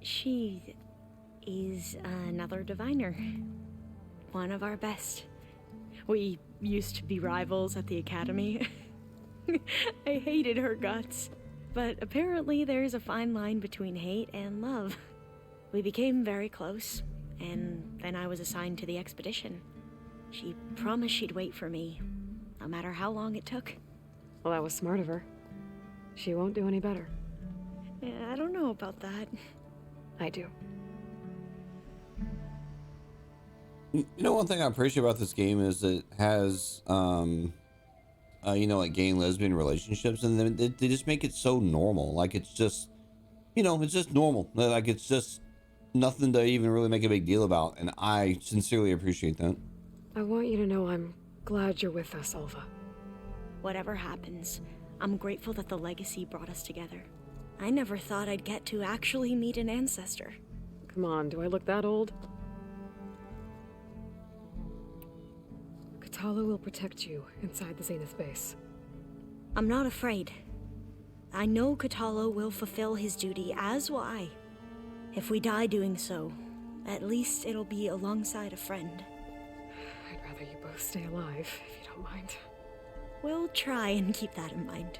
She is another diviner. One of our best. We used to be rivals at the academy. I hated her guts. But apparently there's a fine line between hate and love. We became very close, and then I was assigned to the expedition. She promised she'd wait for me, no matter how long it took. Well, that was smart of her. She won't do any better. I don't know about that. I do. You know, one thing I appreciate about this game is it has, you know, like gay and lesbian relationships, and then they just make it so normal. Like, it's just, you know, it's just normal. Like, it's just nothing to even really make a big deal about, and I sincerely appreciate that. I want you to know I'm glad you're with us, Alva. Whatever happens, I'm grateful that the legacy brought us together. I never thought I'd get to actually meet an ancestor. Come on, do I look that old? Kotallo will protect you inside the Zenith base. I'm not afraid. I know Kotallo will fulfill his duty, as will I. If we die doing so, at least it'll be alongside a friend. I'd rather you both stay alive, if you don't mind. We'll try and keep that in mind.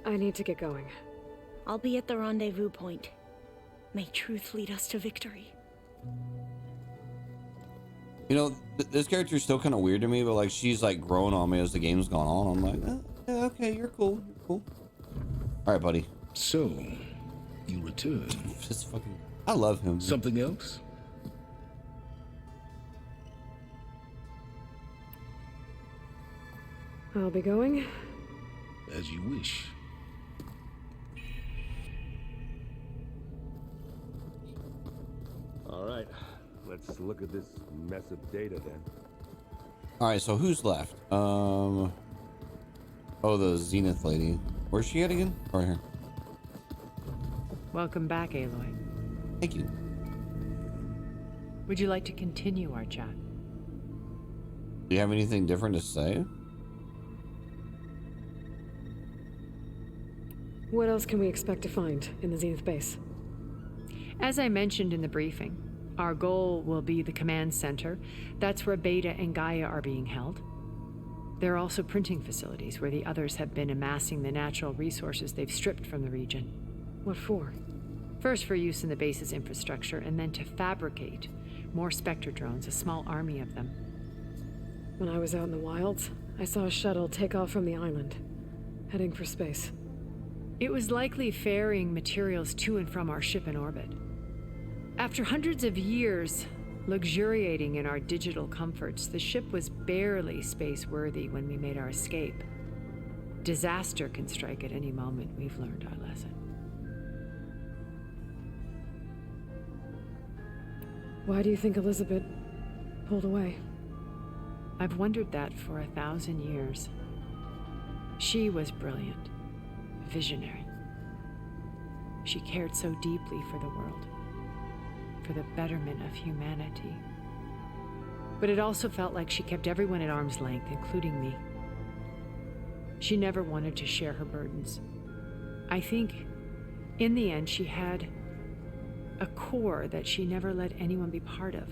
I need to get going. I'll be at the rendezvous point. May truth lead us to victory. You know, this character is still kind of weird to me, but like she's like growing on me as the game's gone on. I'm like, yeah, okay, you're cool, you're cool. All right, buddy. So, you return. Just fucking, I love him. Something else? I'll be going. As you wish. All right, let's look at this mess of data then. All right, so who's left? Oh, the Zenith lady. Where's she at again? Right here. Welcome back, Aloy. Thank you. Would you like to continue our chat? Do you have anything different to say? What else can we expect to find in the Zenith base? As I mentioned in the briefing, our goal will be the command center. That's where Beta and Gaia are being held. There are also printing facilities where the others have been amassing the natural resources they've stripped from the region. What for? First for use in the base's infrastructure, and then to fabricate more Spectre drones, a small army of them. When I was out in the wilds, I saw a shuttle take off from the island, heading for space. It was likely ferrying materials to and from our ship in orbit. After hundreds of years luxuriating in our digital comforts, the ship was barely space-worthy when we made our escape. Disaster can strike at any moment. We've learned our lesson. Why do you think Elizabeth pulled away? I've wondered that for 1,000 years. She was brilliant, visionary. She cared so deeply for the world, for the betterment of humanity. But it also felt like she kept everyone at arm's length, including me. She never wanted to share her burdens. I think, in the end, she had a core that she never let anyone be part of.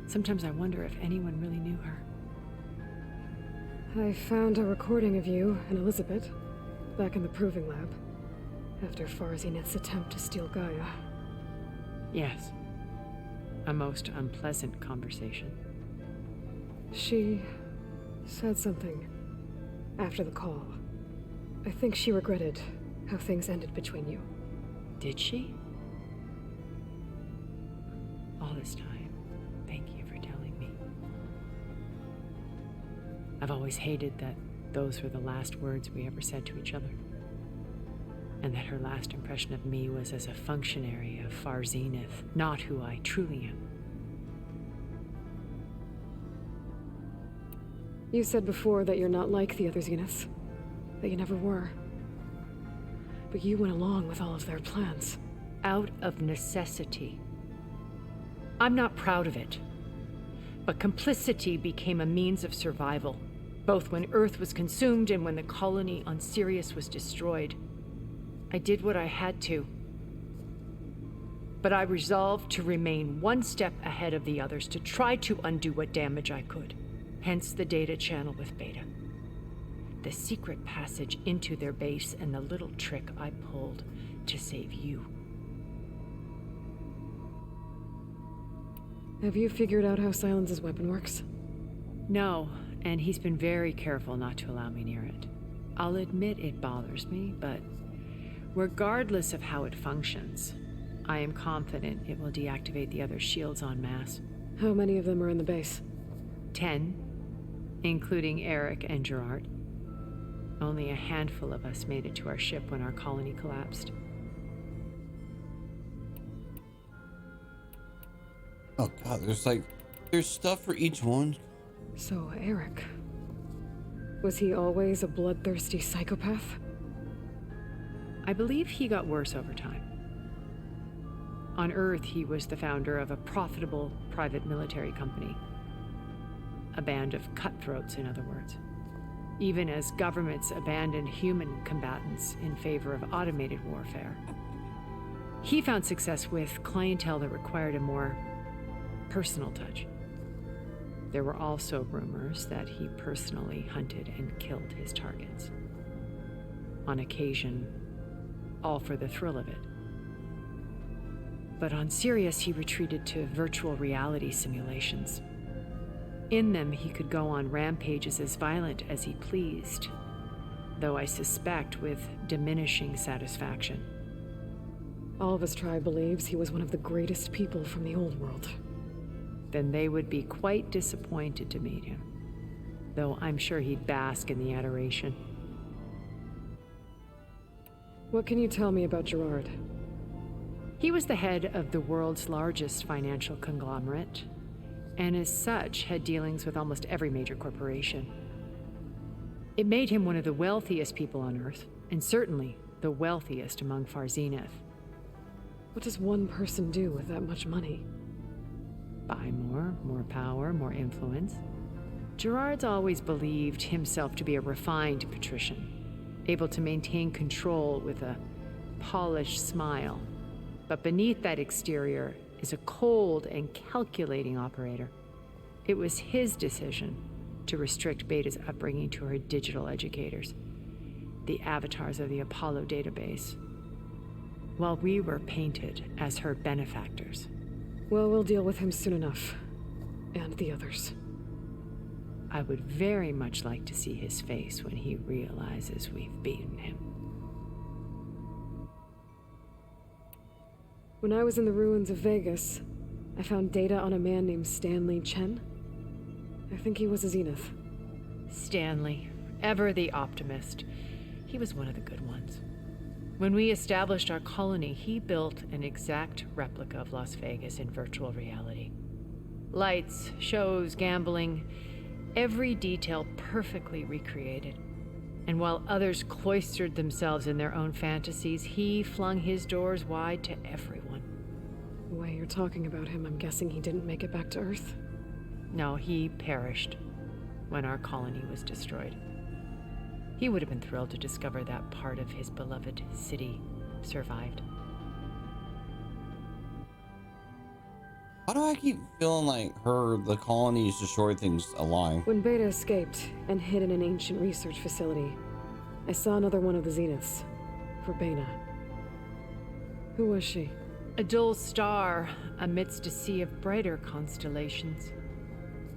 Sometimes I wonder if anyone really knew her. I found a recording of you and Elizabeth back in the Proving Lab after Far Zenith's attempt to steal Gaia. Yes. A most unpleasant conversation. She said something after the call. I think she regretted how things ended between you. Did she? All this time, thank you for telling me. I've always hated that those were the last words we ever said to each other. And that her last impression of me was as a functionary of Far Zenith, not who I truly am. You said before that you're not like the other Zeniths. That you never were. But you went along with all of their plans. Out of necessity. I'm not proud of it. But complicity became a means of survival, both when Earth was consumed and when the colony on Sirius was destroyed. I did what I had to. But I resolved to remain one step ahead of the others, to try to undo what damage I could. Hence the data channel with Beta. The secret passage into their base and the little trick I pulled to save you. Have you figured out how Silence's weapon works? No, and he's been very careful not to allow me near it. I'll admit it bothers me, but regardless of how it functions, I am confident it will deactivate the other shields en masse. How many of them are in the base? 10, including Eric and Gerard. Only a handful of us made it to our ship when our colony collapsed. Oh god, there's stuff for each one. So, Eric. Was he always a bloodthirsty psychopath? I believe he got worse over time. On Earth, he was the founder of a profitable private military company. A band of cutthroats, in other words. Even as governments abandoned human combatants in favor of automated warfare. He found success with clientele that required a more personal touch. There were also rumors that he personally hunted and killed his targets. On occasion, all for the thrill of it. But on Sirius, he retreated to virtual reality simulations. In them, he could go on rampages as violent as he pleased, though I suspect with diminishing satisfaction. All of his tribe believes he was one of the greatest people from the old world. Then they would be quite disappointed to meet him, though I'm sure he'd bask in the adoration. What can you tell me about Gerard? He was the head of the world's largest financial conglomerate, and as such had dealings with almost every major corporation. It made him one of the wealthiest people on Earth, and certainly the wealthiest among Far Zenith. What does one person do with that much money? Buy more power, more influence. Gerard's always believed himself to be a refined patrician, able to maintain control with a polished smile. But beneath that exterior is a cold and calculating operator. It was his decision to restrict Beta's upbringing to her digital educators, the avatars of the Apollo database, while we were painted as her benefactors. Well, we'll deal with him soon enough. And the others. I would very much like to see his face when he realizes we've beaten him. When I was in the ruins of Vegas, I found data on a man named Stanley Chen. I think he was a Zenith. Stanley, ever the optimist. He was one of the good ones. When we established our colony, he built an exact replica of Las Vegas in virtual reality. Lights, shows, gambling, every detail perfectly recreated. And while others cloistered themselves in their own fantasies, he flung his doors wide to everyone. The way you're talking about him, I'm guessing he didn't make it back to Earth? No, he perished when our colony was destroyed. He would have been thrilled to discover that part of his beloved city survived. Why do I keep feeling like the colonies destroyed things alive? When Beta escaped and hid in an ancient research facility, I saw another one of the Zeniths, Verbena. Who was she? A dull star amidst a sea of brighter constellations.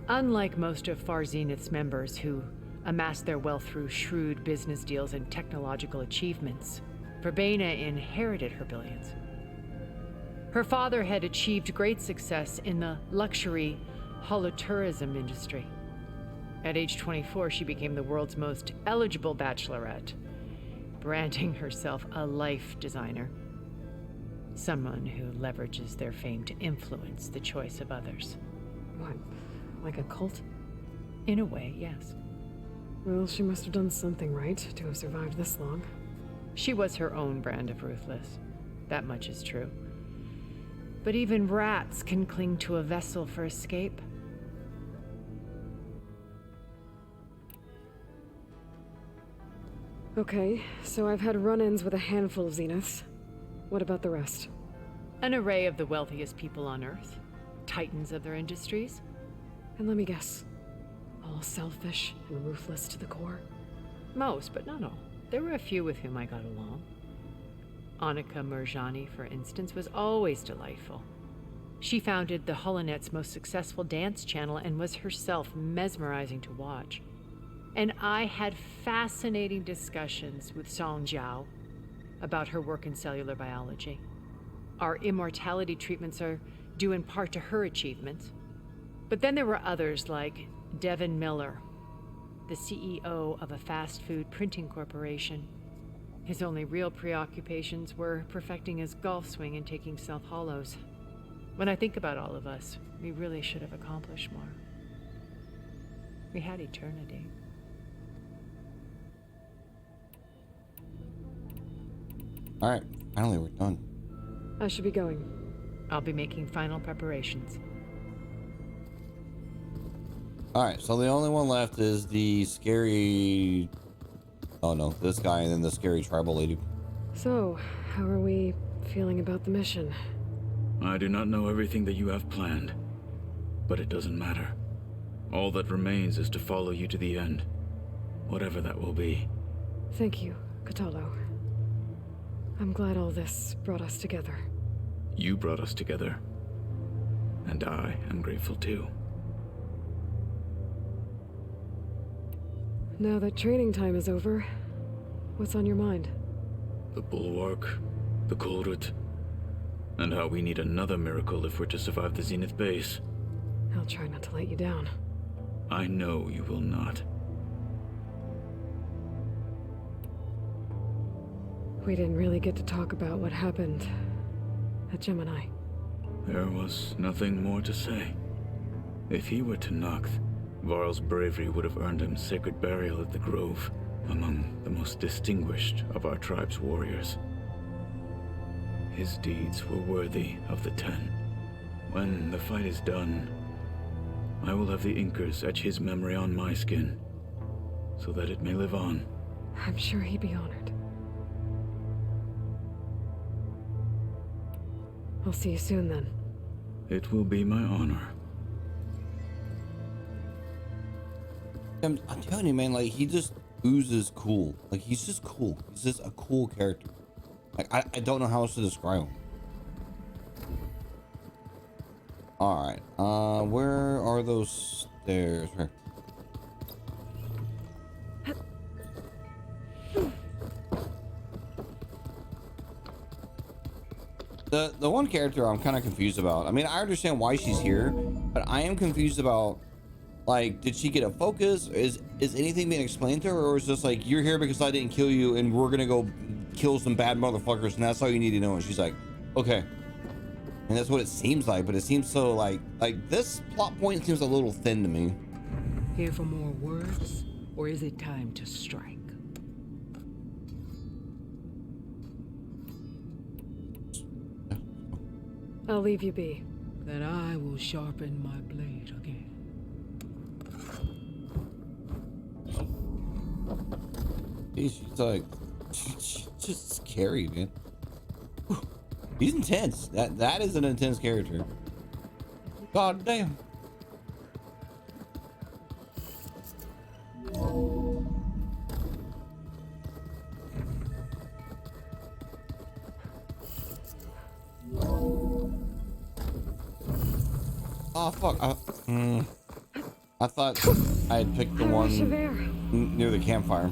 Unlike most of Far Zenith's members who amassed their wealth through shrewd business deals and technological achievements, Verbena inherited her billions. Her father had achieved great success in the luxury holotourism industry. At age 24, she became the world's most eligible bachelorette, branding herself a life designer. Someone who leverages their fame to influence the choice of others. What, like a cult? In a way, yes. Well, she must have done something right to have survived this long. She was her own brand of ruthless. That much is true. But even rats can cling to a vessel for escape. Okay, so I've had run-ins with a handful of Zeniths. What about the rest? An array of the wealthiest people on Earth. Titans of their industries. And let me guess, all selfish and ruthless to the core? Most, but not all. There were a few with whom I got along. Annika Murjani, for instance, was always delightful. She founded the Holonet's most successful dance channel and was herself mesmerizing to watch. And I had fascinating discussions with Song Jiao about her work in cellular biology. Our immortality treatments are due in part to her achievements. But then there were others like Devin Miller, the CEO of a fast food printing corporation. His only real preoccupations were perfecting his golf swing and taking self-hollows. When I think about all of us, we really should have accomplished more. We had eternity. All right, finally we're done. I should be going. I'll be making final preparations. All right, so the only one left is the scary... Oh no, this guy and then the scary tribal lady. So, how are we feeling about the mission? I do not know everything that you have planned, but it doesn't matter. All that remains is to follow you to the end, whatever that will be. Thank you, Kotallo. I'm glad all this brought us together. You brought us together, and I am grateful too. Now that training time is over, what's on your mind? The Bulwark, the Kulrut, and how we need another miracle if we're to survive the Zenith base. I'll try not to let you down. I know you will not. We didn't really get to talk about what happened at Gemini. There was nothing more to say. If he were Tenakth, Varl's bravery would have earned him sacred burial at the Grove, among the most distinguished of our tribe's warriors. His deeds were worthy of the Ten. When the fight is done, I will have the Inkers etch his memory on my skin, so that it may live on. I'm sure he'd be honored. I'll see you soon then. It will be my honor. I'm telling you, man, like, he just oozes cool. Like, he's just cool. He's just a cool character. Like, I don't know how else to describe him. Alright, where are those stairs? Here. The one character I'm kind of confused about. I mean, I understand why she's here, but I am confused about, like, did she get a focus? Is anything being explained to her, or is just like, you're here because I didn't kill you and we're gonna go kill some bad motherfuckers, and that's all you need to know. And she's like, okay. And that's what it seems like, but it seems so like this plot point seems a little thin to me. Here for more words, or is it time to strike? I'll leave you be. Then I will sharpen my blade again. She's like, just scary, man. He's intense. That is an intense character. God damn. Oh fuck! I thought I had picked the one near the campfire,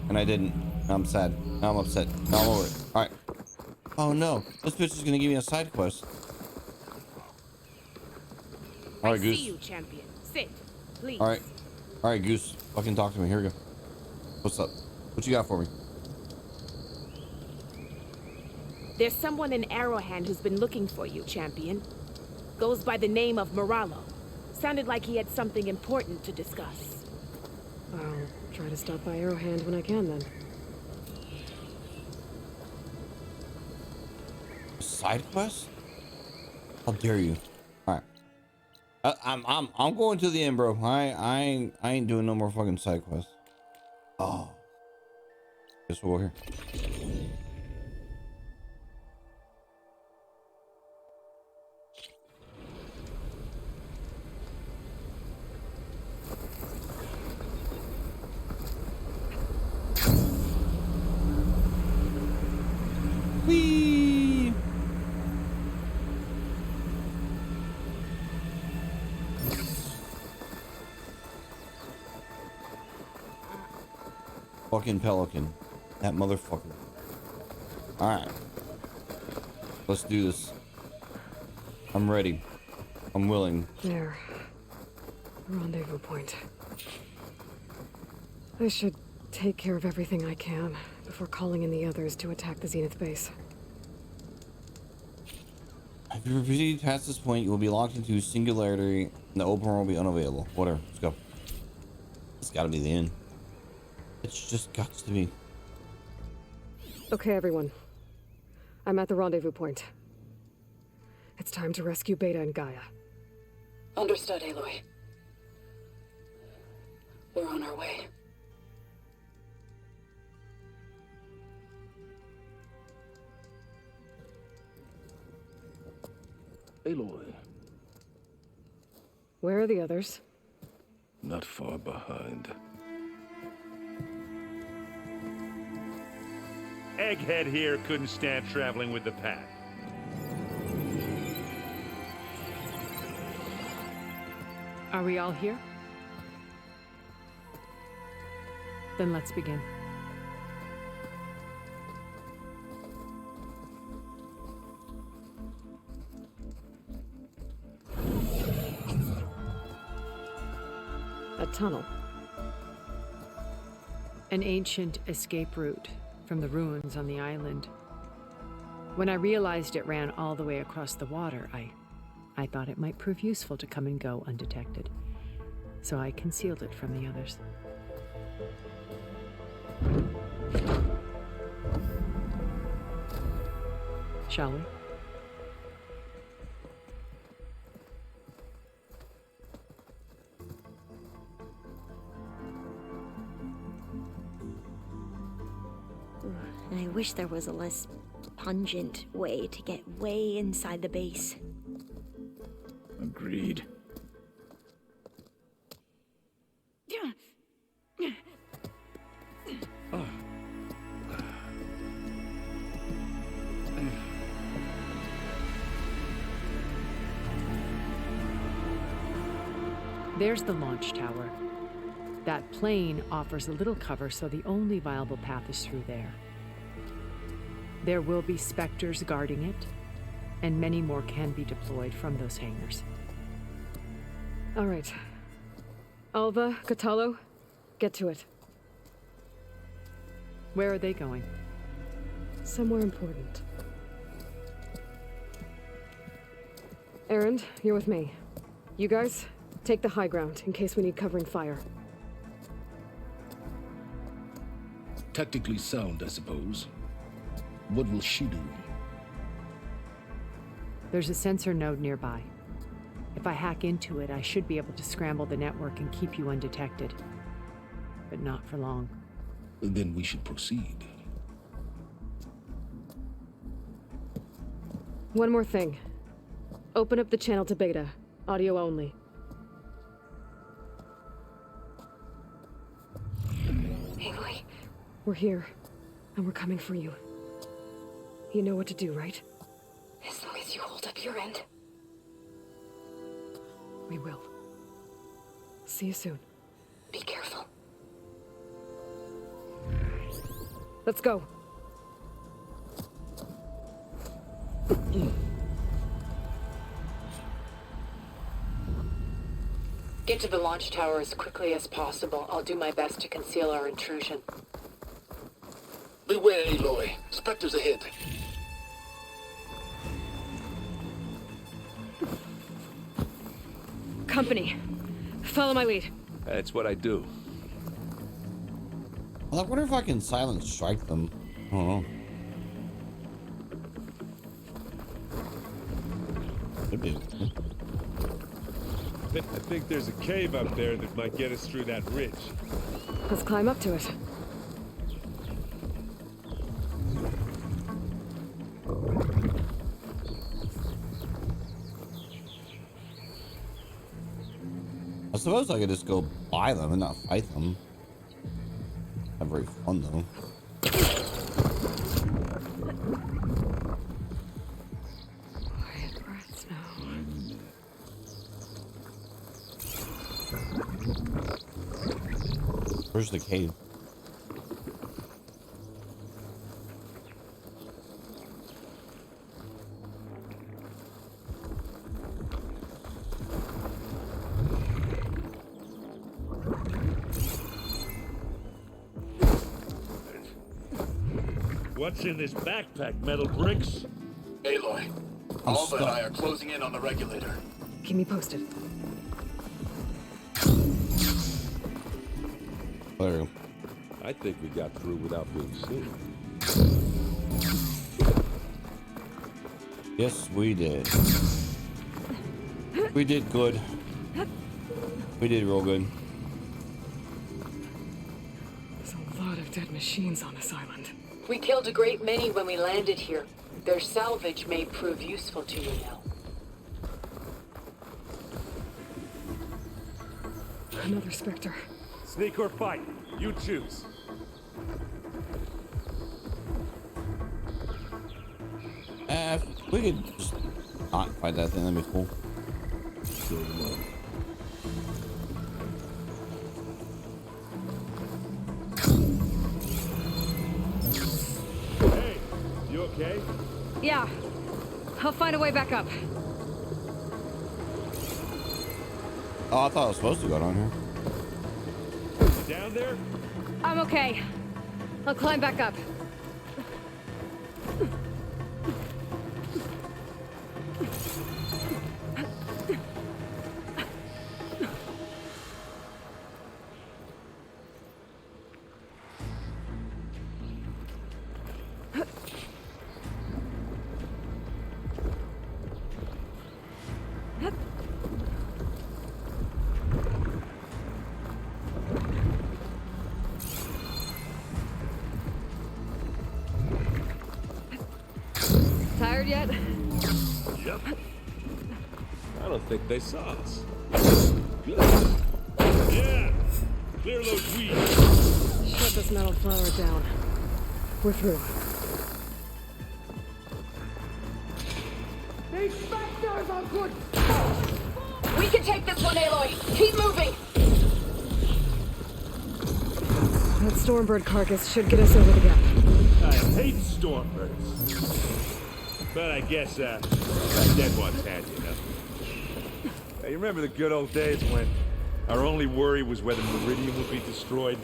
and I didn't. I'm sad. Now I'm upset. Now I'm over it. All right. Oh no! This bitch is gonna give me a side quest. All right, Goose. See you, champion. Sit, please. All right, Goose. Fucking talk to me. Here we go. What's up? What you got for me? There's someone in Arrowhand who's been looking for you, champion. Goes by the name of Moralo. Sounded like he had something important to discuss. I'll try to stop by Arrowhand when I can, then. Side quest? How dare you? All right. I'm going to the end, bro. I ain't doing no more fucking side quests. Oh. Guess we'll go here. Whee! Fucking pelican. That motherfucker. Alright. Let's do this. I'm ready. I'm willing. There. Rendezvous point. I should take care of everything I can before calling in the others to attack the Zenith base. If you proceed past this point, you will be locked into singularity and the open world will be unavailable. Whatever. Let's go. It's gotta be the end. It's just got to be. Okay, everyone. I'm at the rendezvous point. It's time to rescue Beta and Gaia. Understood, Aloy. We're on our way. Aloy. Where are the others? Not far behind. Egghead here couldn't stand traveling with the pack. Are we all here? Then let's begin. A tunnel. An ancient escape route from the ruins on the island. When I realized it ran all the way across the water, I thought it might prove useful to come and go undetected. So I concealed it from the others. Shall we? I wish there was a less pungent way to get way inside the base. Agreed. There's the launch tower. That plane offers a little cover, so the only viable path is through there. There will be Spectres guarding it, and many more can be deployed from those hangars. All right. Alva, Kotallo, get to it. Where are they going? Somewhere important. Erend, you're with me. You guys, take the high ground in case we need covering fire. Tactically sound, I suppose. What will she do? There's a sensor node nearby. If I hack into it, I should be able to scramble the network and keep you undetected. But not for long. Then we should proceed. One more thing. Open up the channel to Beta. Audio only. Aloy, we're here. And we're coming for you. You know what to do, right? As long as you hold up your end. We will. See you soon. Be careful. Let's go. Get to the launch tower as quickly as possible. I'll do my best to conceal our intrusion. Beware, Aloy. Spectres ahead. Company. Follow my lead. That's what I do. Well, I wonder if I can silent strike them. I don't know. Could be. I think there's a cave up there that might get us through that ridge. Let's climb up to it. I suppose I could just go buy them and not fight them. Not very fun though. Quiet breaths now. Where's the cave? What's in this backpack, metal bricks? Aloy, Alva and I are closing in on the regulator. Keep me posted. There. I think we got through without being seen. Yes, we did. We did good. We did real good. There's a lot of dead machines on this island. We killed a great many when we landed here. Their salvage may prove useful to you now. Another Spectre. Sneak or fight, you choose. If we could just not fight that thing, that'd be cool. Hey, you okay? Yeah. I'll find a way back up. Oh, I thought I was supposed to go down here. Down there? I'm okay. I'll climb back up. Tired yet? Yep. I don't think they saw us. Good. Yeah! Clear those weeds. Shut this metal flower down. We're through. These Spectres are good. We can take this one, Aloy. Keep moving. That Stormbird carcass should get us over the gap. I hate Stormbirds. But I guess, that dead one's handy enough. Hey, you remember the good old days when our only worry was whether Meridian would be destroyed?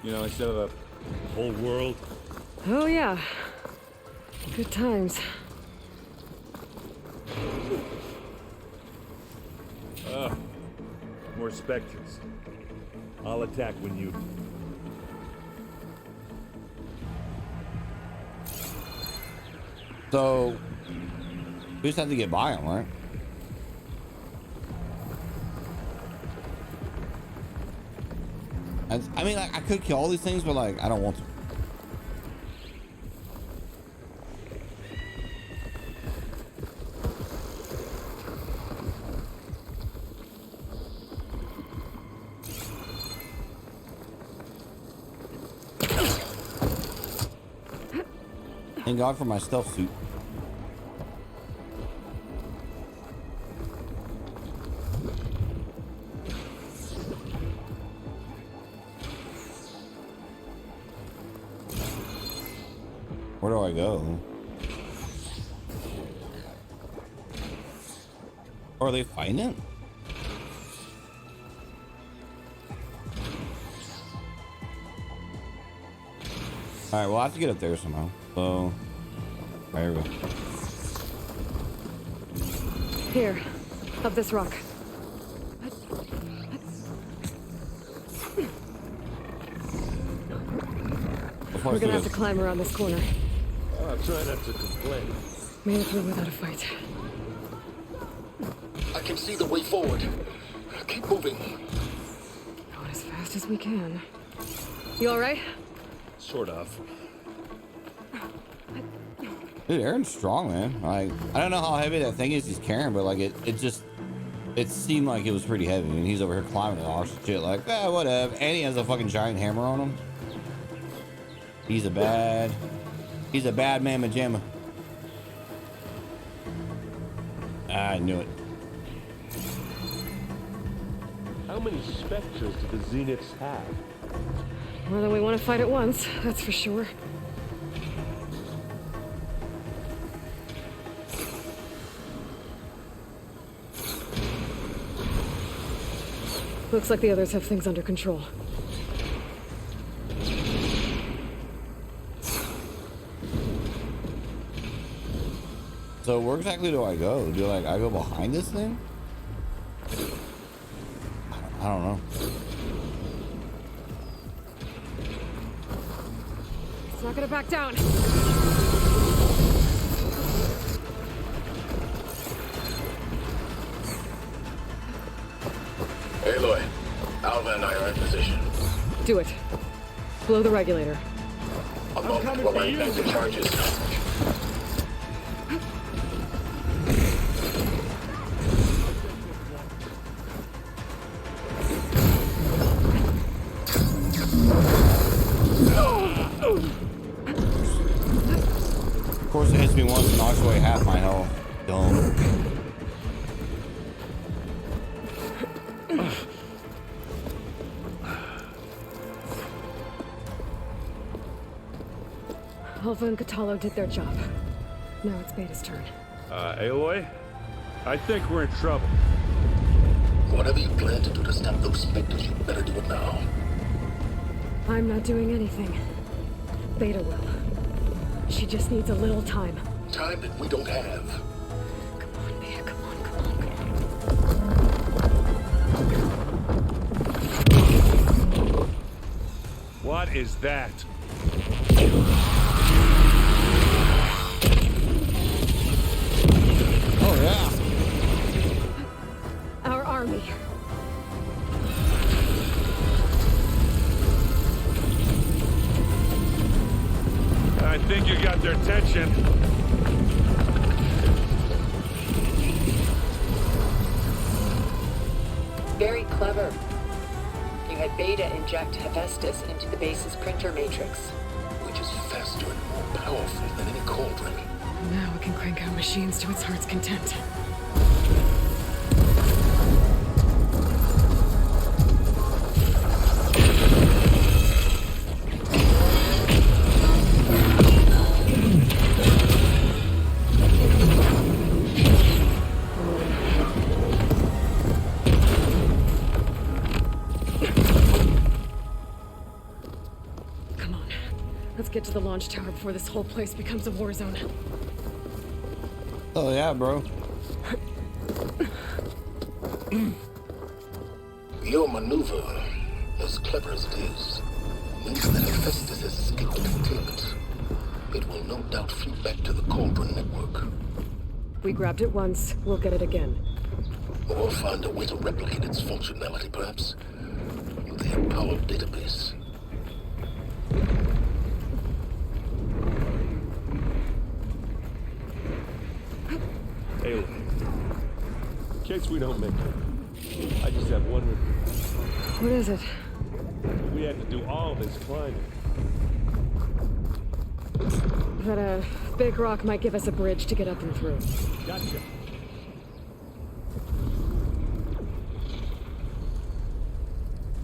You know, instead of the whole world? Oh, yeah. Good times. More Spectres. I'll attack when you... So, we just have to get by them, right? I mean, like, I could kill all these things, but like, I don't want to. Thank God for my stealth suit. Where do I go? Or are they fighting it? Alright, we'll have to get up there somehow. So, there we go. Here, up this rock. We're gonna have to climb around this corner. I'll try not to complain. Made it through without a fight. I can see the way forward. Keep moving. Going as fast as we can. You alright? Sort of. Dude, Aaron's strong, man. Like, I don't know how heavy that thing is he's carrying, but like it seemed like it was pretty heavy. I mean, he's over here climbing it all shit like, whatever. And he has a fucking giant hammer on him. He's a bad mamma jamma. I knew it. How many Spectres do the Zeniths have? More than we want to fight at once, that's for sure. Looks like the others have things under control. So where exactly do I go? Do I go behind this thing? I don't know. It's not gonna back down. Aloy, Alva and I are in position. Do it. Blow the regulator. A moment while I invent the charges. Of course it hits me once and knocks away half my health. Dumb. Alva and Kotallo did their job. Now it's Beta's turn. Aloy? I think we're in trouble. Whatever you plan to do to stop those Spectres, you better do it now. I'm not doing anything. Beta will. She just needs a little time. Time that we don't have. Come on, Beta, come on, come on. What is that? Oh yeah. Our army. I think you got their attention. Very clever. You had Beta inject Hephaestus into the base's printer matrix. Which is faster and more powerful than any cauldron. Now we can crank out machines to its heart's content. Let's get to the launch tower before this whole place becomes a war zone. Oh yeah, bro. Your maneuver, as clever as it is, means that Hephaestus has escaped containment. It will no doubt flee back to the Cauldron network. We grabbed it once, we'll get it again. Or find a way to replicate its functionality, perhaps, with the Apollo database. Hey, look. In case we don't make it, I just have one request. What is it? We have to do all this climbing. That a big rock might give us a bridge to get up and through. Gotcha.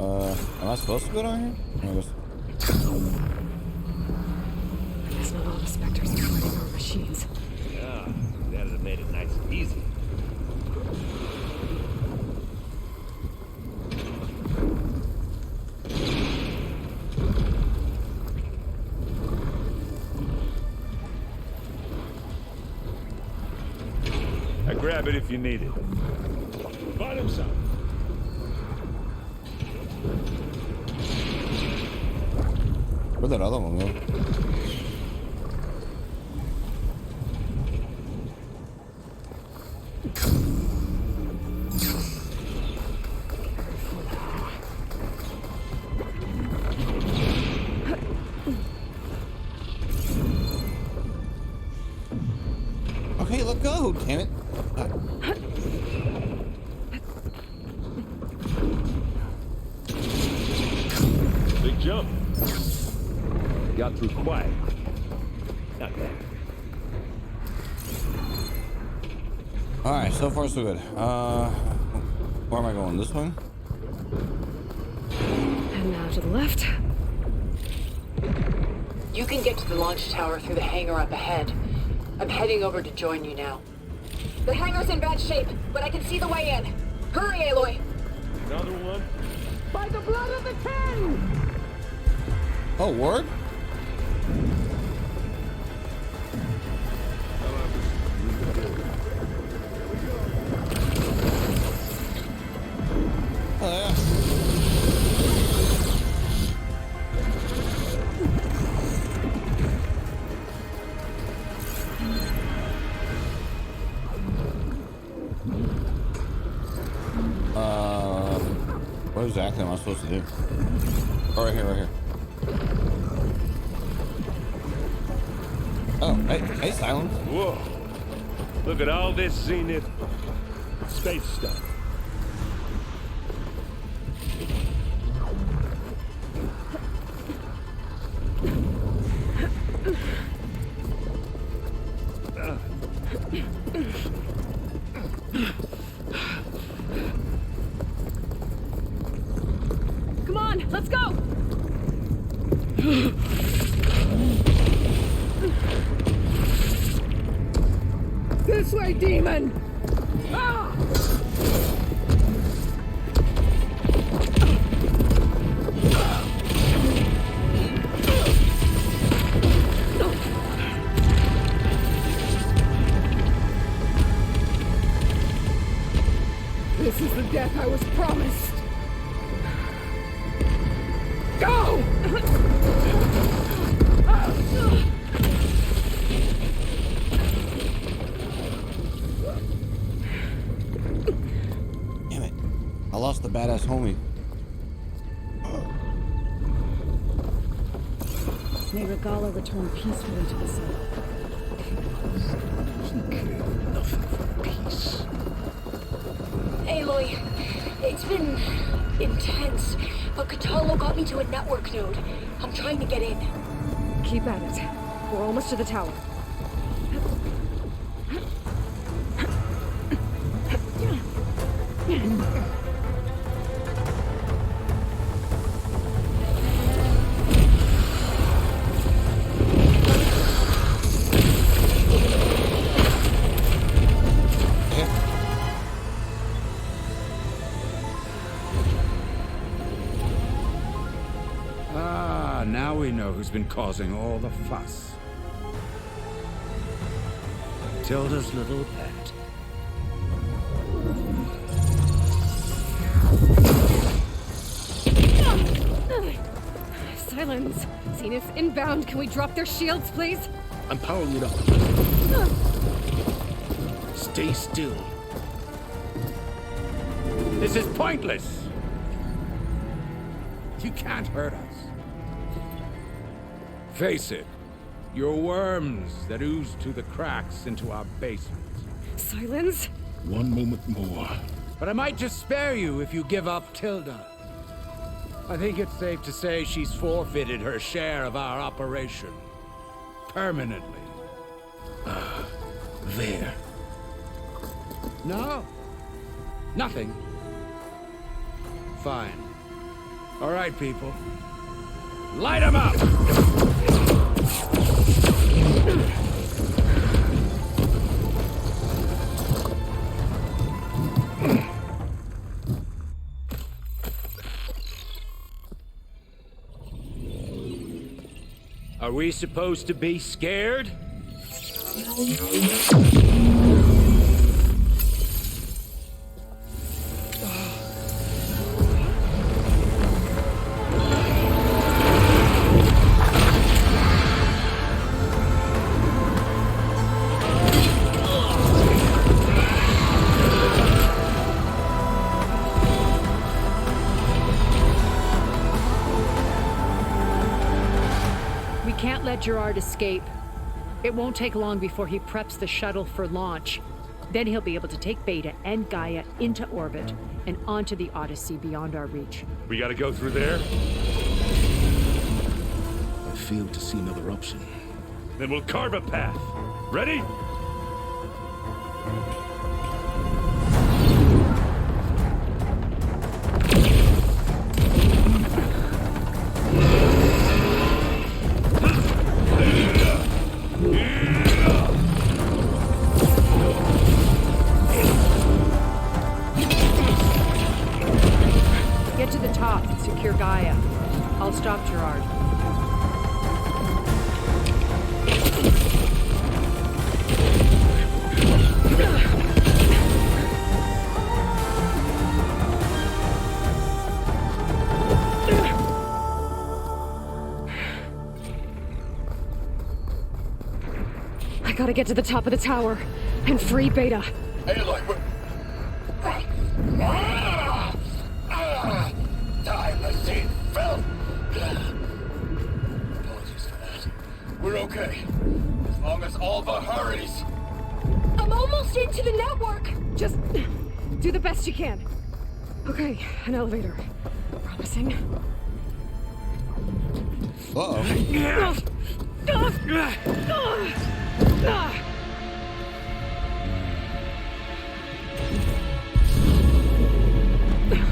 Am I supposed to go down here? I guess. It's not all the specters are fighting our machines. Yeah, that'd have made it nice and easy. Grab it if you need it. Find him some. Where'd that other one go? Okay, let go, damn it. Big jump. Got through quiet. Not bad. Alright, so far so good. Where am I going? This way? And now to the left. You can get to the launch tower through the hangar up ahead. I'm heading over to join you now. The hangar's in bad shape, but I can see the way in. Hurry, Aloy! Another one? By the blood of the Ten! Oh, word? Oh, yeah. What exactly am I supposed to do? Oh, right here, right here. Oh, hey, Silence. Whoa. Look at all this Zenith space stuff. Come on, let's go! This way, demon! Ah! This is the death I was promised. Go! Damn it. I lost the badass homie. May Regala return peacefully to the sun. He cared nothing for peace. Aloy, it's been intense, but Kotallo got me to a network node. I'm trying to get in. Keep at it. We're almost to the tower. who's been causing all the fuss. Tilda's little pet. Silence. Zenith inbound. Can we drop their shields, please? I'm powering it up. Stay still. This is pointless. You can't hurt us. Face it, you're worms that ooze through the cracks into our basement. Silence. One moment more. But I might just spare you if you give up Tilda. I think it's safe to say she's forfeited her share of our operation. Permanently. There. No. Nothing. Fine. All right, people. Light 'em up! Are we supposed to be scared? We can't let Gerard escape. It won't take long before he preps the shuttle for launch. Then he'll be able to take Beta and Gaia into orbit and onto the Odyssey beyond our reach. We gotta go through there? I fail to see another option. Then we'll carve a path. Ready? Get to the top and secure Gaia. I'll stop Gerard. I gotta get to the top of the tower and free Beta. Aloy, we're... Time machine fell! Apologies for that. We're okay. As long as Alva hurries. I'm almost into the network! Just do the best you can. Okay, an elevator. Promising. Uh-oh.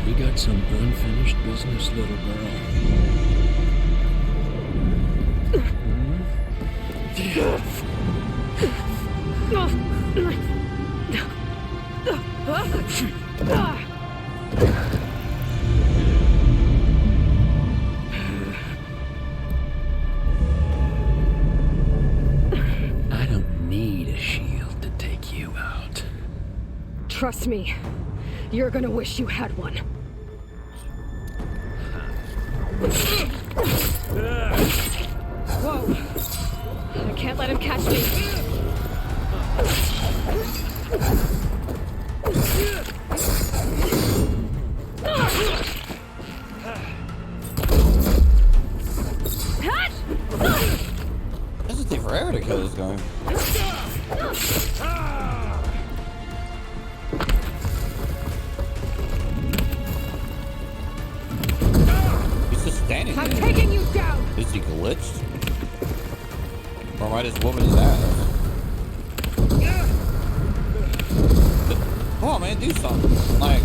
We got some unfinished business, little girl. I don't need a shield to take you out. Trust me, you're gonna wish you had one. Whoa! I can't let him catch me. Doesn't take forever to kill this guy. He's just standing I'm there. taking you down! Is he glitched? Or am I just whooping his ass? Come on, man, do something. Like,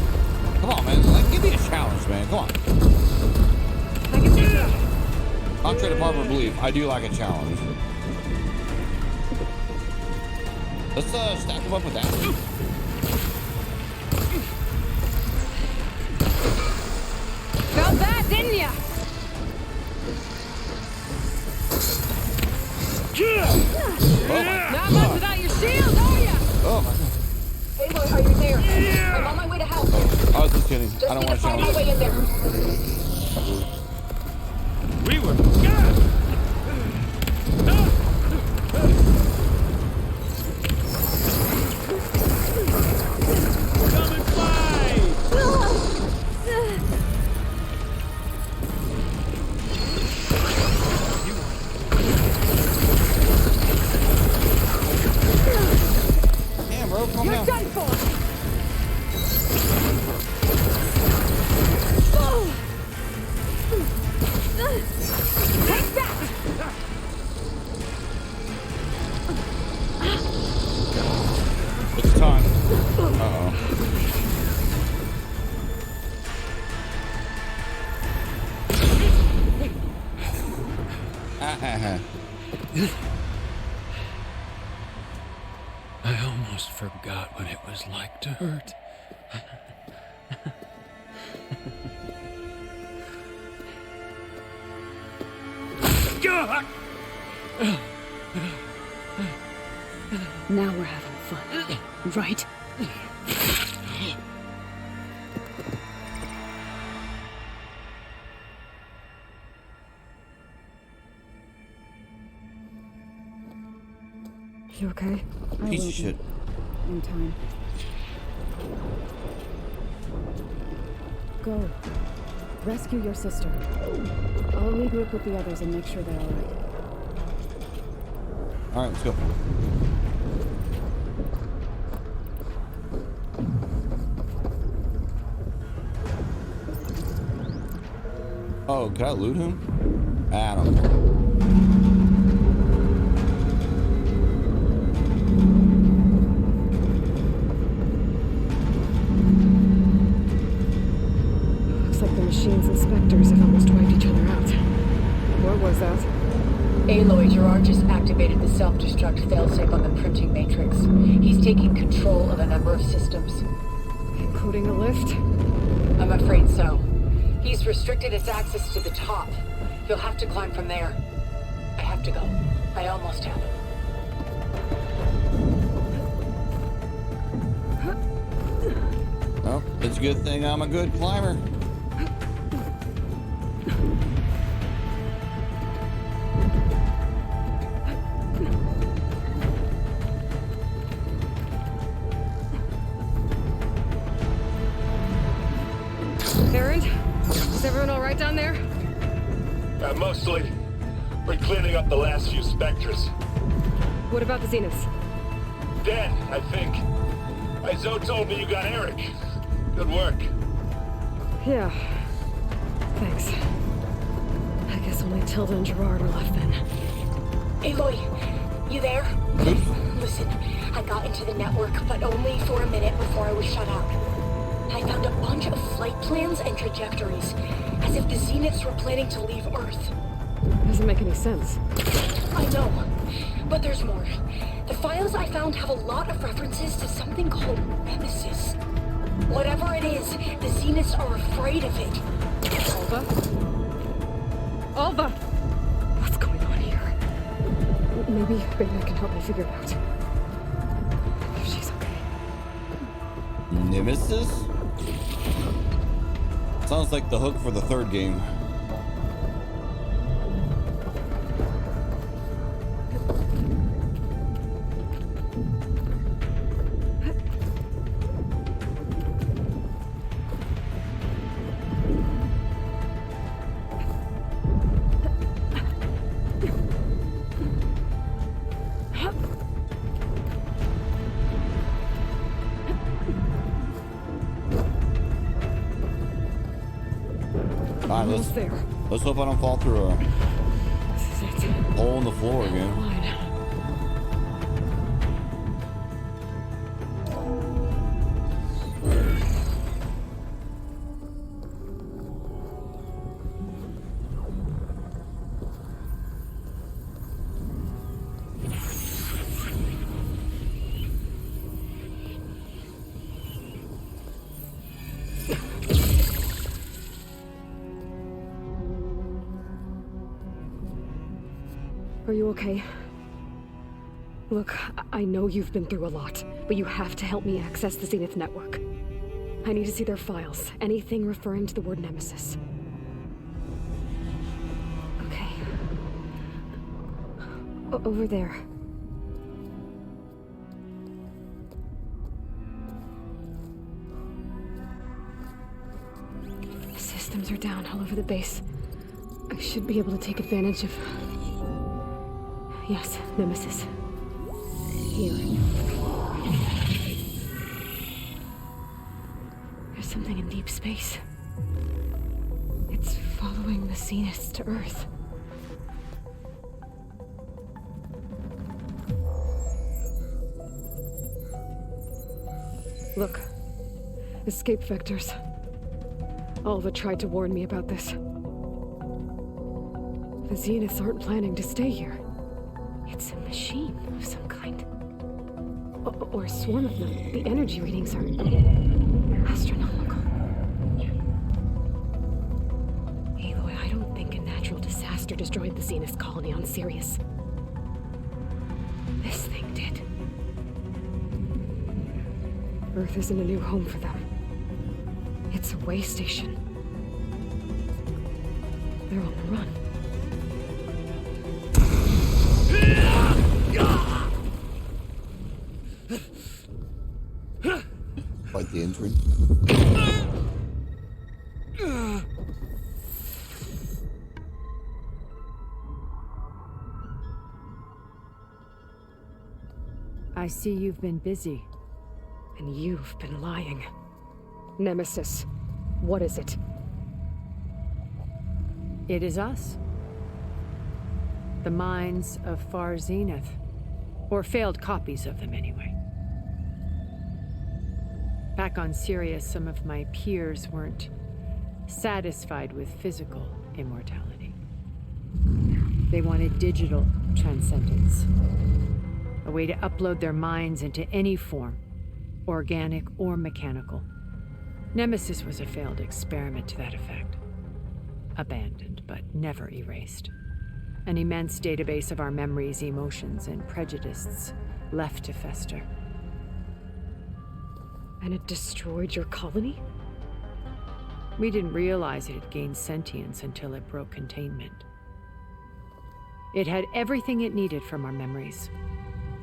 come on, man. Like, give me a challenge, man. Come on. Contrary to popular belief, I do like a challenge. Let's stack him up with that. Felt that, didn't ya? Not much without your shield, are ya? Oh my god. Aloy, are you there? I'm on my way to help. I was just kidding. Just I don't need want to to find my way in there. We were. Come and fight! Damn, bro, calm You're down. done for. Take that! It's time. Uh-oh. I almost forgot what it was like to hurt. Now we're having fun, right? You okay? I Piece will of be. shit. In time. Go. Rescue your sister. I'll regroup with the others and make sure they're alright. Alright, let's go. Oh, can I loot him? I don't know. Looks like the machine's inspectors have almost wiped each other out. What was that? Aloy, Gerard just activated the self-destruct failsafe on the printing matrix. He's taking control of a number of systems. Including a lift? I'm afraid so. He's restricted its access to the top. You'll have to climb from there. I have to go. I almost have. Well, it's a good thing I'm a good climber. Erend? Is everyone alright down there? Mostly. We're cleaning up the last few specters. What about the Zeniths? Dead, I think. Zoe told me you got Eric. Good work. Yeah. Thanks. I guess only Tilda and Gerard are left then. Aloy, you there? Listen, I got into the network, but only for a minute before I was shut out. I found a bunch of flight plans and trajectories, as if the Zeniths were planning to leave Earth. Doesn't make any sense. I know, but there's more. The files I found have a lot of references to something called Nemesis. Whatever it is, the Zeniths are afraid of it. Alva? Alva! What's going on here? Maybe I can help me figure it out. If she's okay. Nemesis? Sounds like the hook for the third game. Almost there. Let's hope I don't fall through a This is it. hole in the floor again. Line. Are you okay? Look, I know you've been through a lot, but you have to help me access the Zenith network. I need to see their files, anything referring to the word Nemesis. Okay. Over there. The systems are down all over the base. I should be able to take advantage of... Yes, Nemesis. Here. There's something in deep space. It's following the Zeniths to Earth. Look. Escape vectors. Alva tried to warn me about this. The Zeniths aren't planning to stay here. It's a machine of some kind. Or a swarm of them. The energy readings are astronomical. Aloy, I don't think a natural disaster destroyed the Zenith colony on Sirius. This thing did. Earth isn't a new home for them. It's a way station. They're on the run. Like the entry. I see you've been busy. And you've been lying. Nemesis, what is it? It is us. The minds of Far Zenith. Or failed copies of them, anyway. Back on Sirius, some of my peers weren't satisfied with physical immortality. They wanted digital transcendence. A way to upload their minds into any form, organic or mechanical. Nemesis was a failed experiment to that effect. Abandoned, but never erased. An immense database of our memories, emotions, and prejudices left to fester. And it destroyed your colony? We didn't realize it had gained sentience until it broke containment. It had everything it needed from our memories.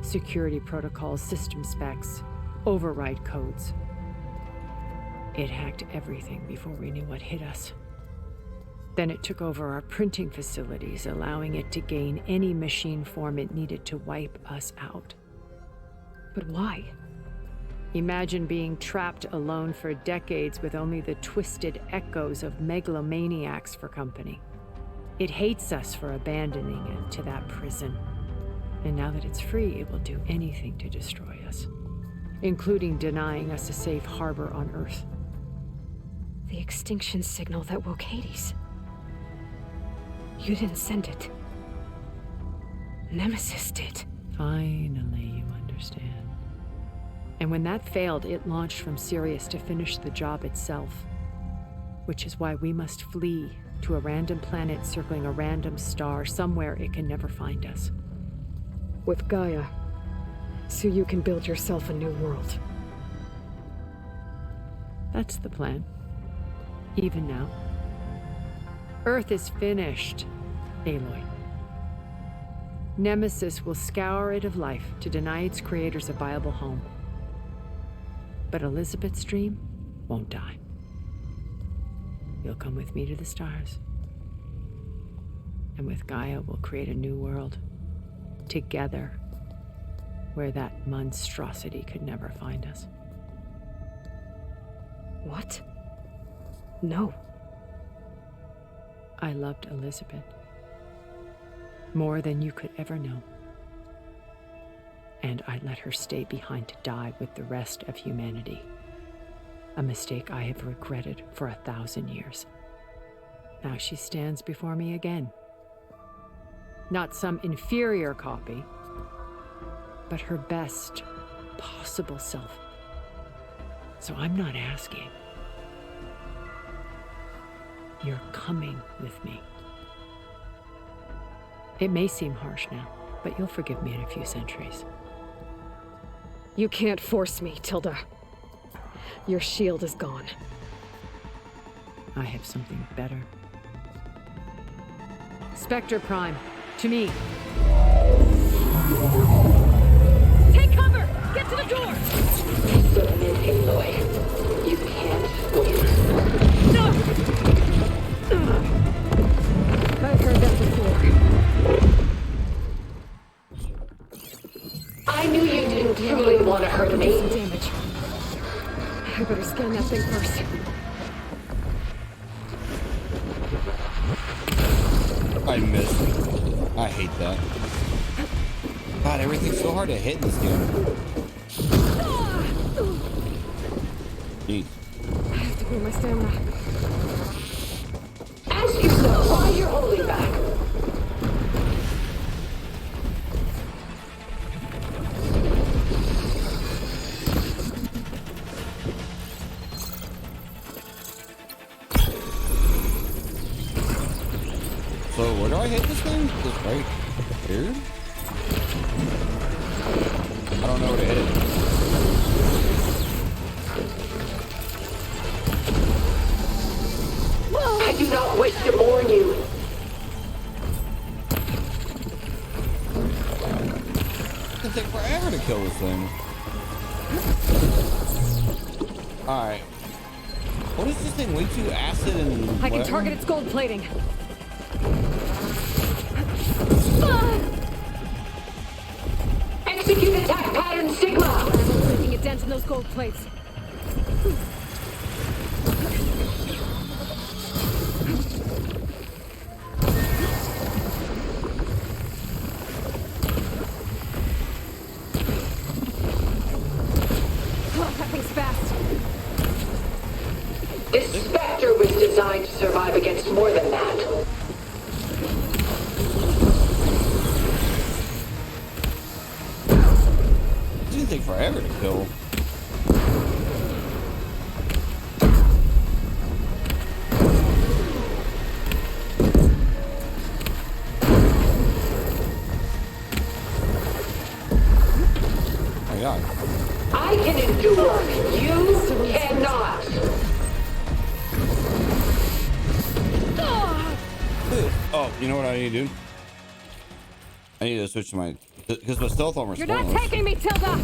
Security protocols, system specs, override codes. It hacked everything before we knew what hit us. Then it took over our printing facilities, allowing it to gain any machine form it needed to wipe us out. But why? Imagine being trapped alone for decades with only the twisted echoes of megalomaniacs for company. It hates us for abandoning it to that prison. And now that it's free, it will do anything to destroy us, including denying us a safe harbor on Earth. The extinction signal that woke Hades. You didn't send it. Nemesis did. Finally, you understand. And when that failed, it launched from Sirius to finish the job itself. Which is why we must flee to a random planet circling a random star, somewhere it can never find us. With Gaia, so you can build yourself a new world. That's the plan. Even now. Earth is finished, Aloy. Nemesis will scour it of life to deny its creators a viable home. But Elizabeth's dream won't die. You'll come with me to the stars. And with Gaia, we'll create a new world. Together. Where that monstrosity could never find us. What? No. I loved Elizabeth. More than you could ever know. And I let her stay behind to die with the rest of humanity. A mistake I have regretted for 1,000 years. Now she stands before me again. Not some inferior copy, but her best possible self. So I'm not asking. You're coming with me. It may seem harsh now, But you'll forgive me in a few centuries. You can't force me, Tilda. Your shield is gone. I have something better. Spectre Prime, to me. Take cover! Get to the door! Submit, Aloy. You can't win. No! I've heard that before. I knew you didn't truly want to hurt me. Some damage. I better scan that thing first. I missed. I hate that. God, everything's so hard to hit in this game. Jeez. I have to clear my stamina. Ask yourself why you're holding back. So where do I hit this thing? This right here? I don't know where to hit it. I do not wish to warn you. It's gonna take forever to kill this thing. Alright. What is this thing? Way too acid and I can whatever? target its gold plating. Execute attack pattern Sigma. I'm making a dent in those gold plates. Oh, that thing's fast. This Spectre was designed to survive against more than that. It didn't take forever to kill. Oh my God. I can endure. You cannot. Oh, you know what I need to do? I need to switch to my... Because my stealth armor's You're not pointless. taking me, Tilda!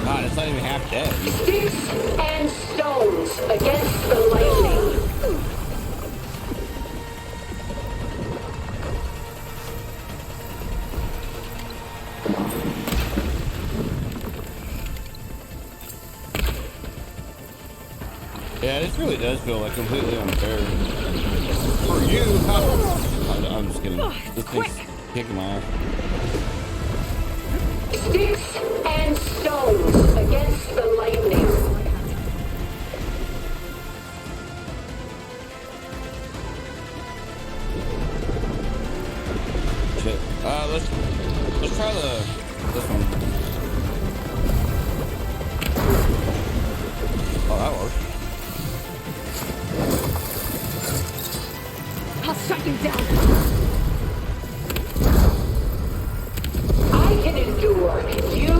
God, it's not even half dead. Sticks and stones against the lightning. Yeah, this really does feel like completely unfair. For you! I'm just kidding. This thing's kicking my ass. Sticks and stones against the lightning. Shit. Let's try this one. Oh, that worked. I'll shut you down! I can endure. You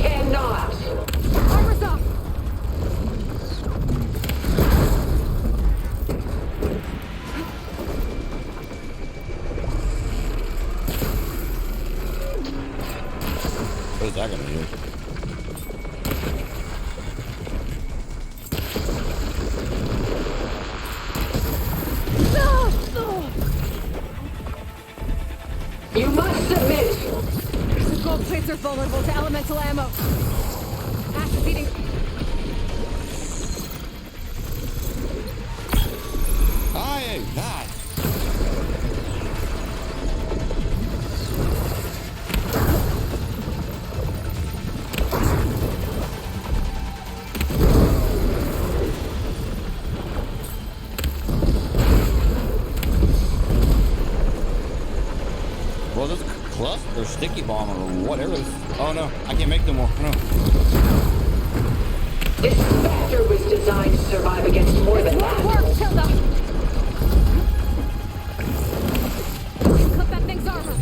cannot. Armor's up! What is that gonna do? You must submit. The gold plates are vulnerable to elemental ammo. Acid beating. Hi, God. cluster, sticky bomb, or whatever. Oh no, I can't make them more. No. This Spectre was designed to survive against more than that. Work, Tilda! Cut that thing's armor!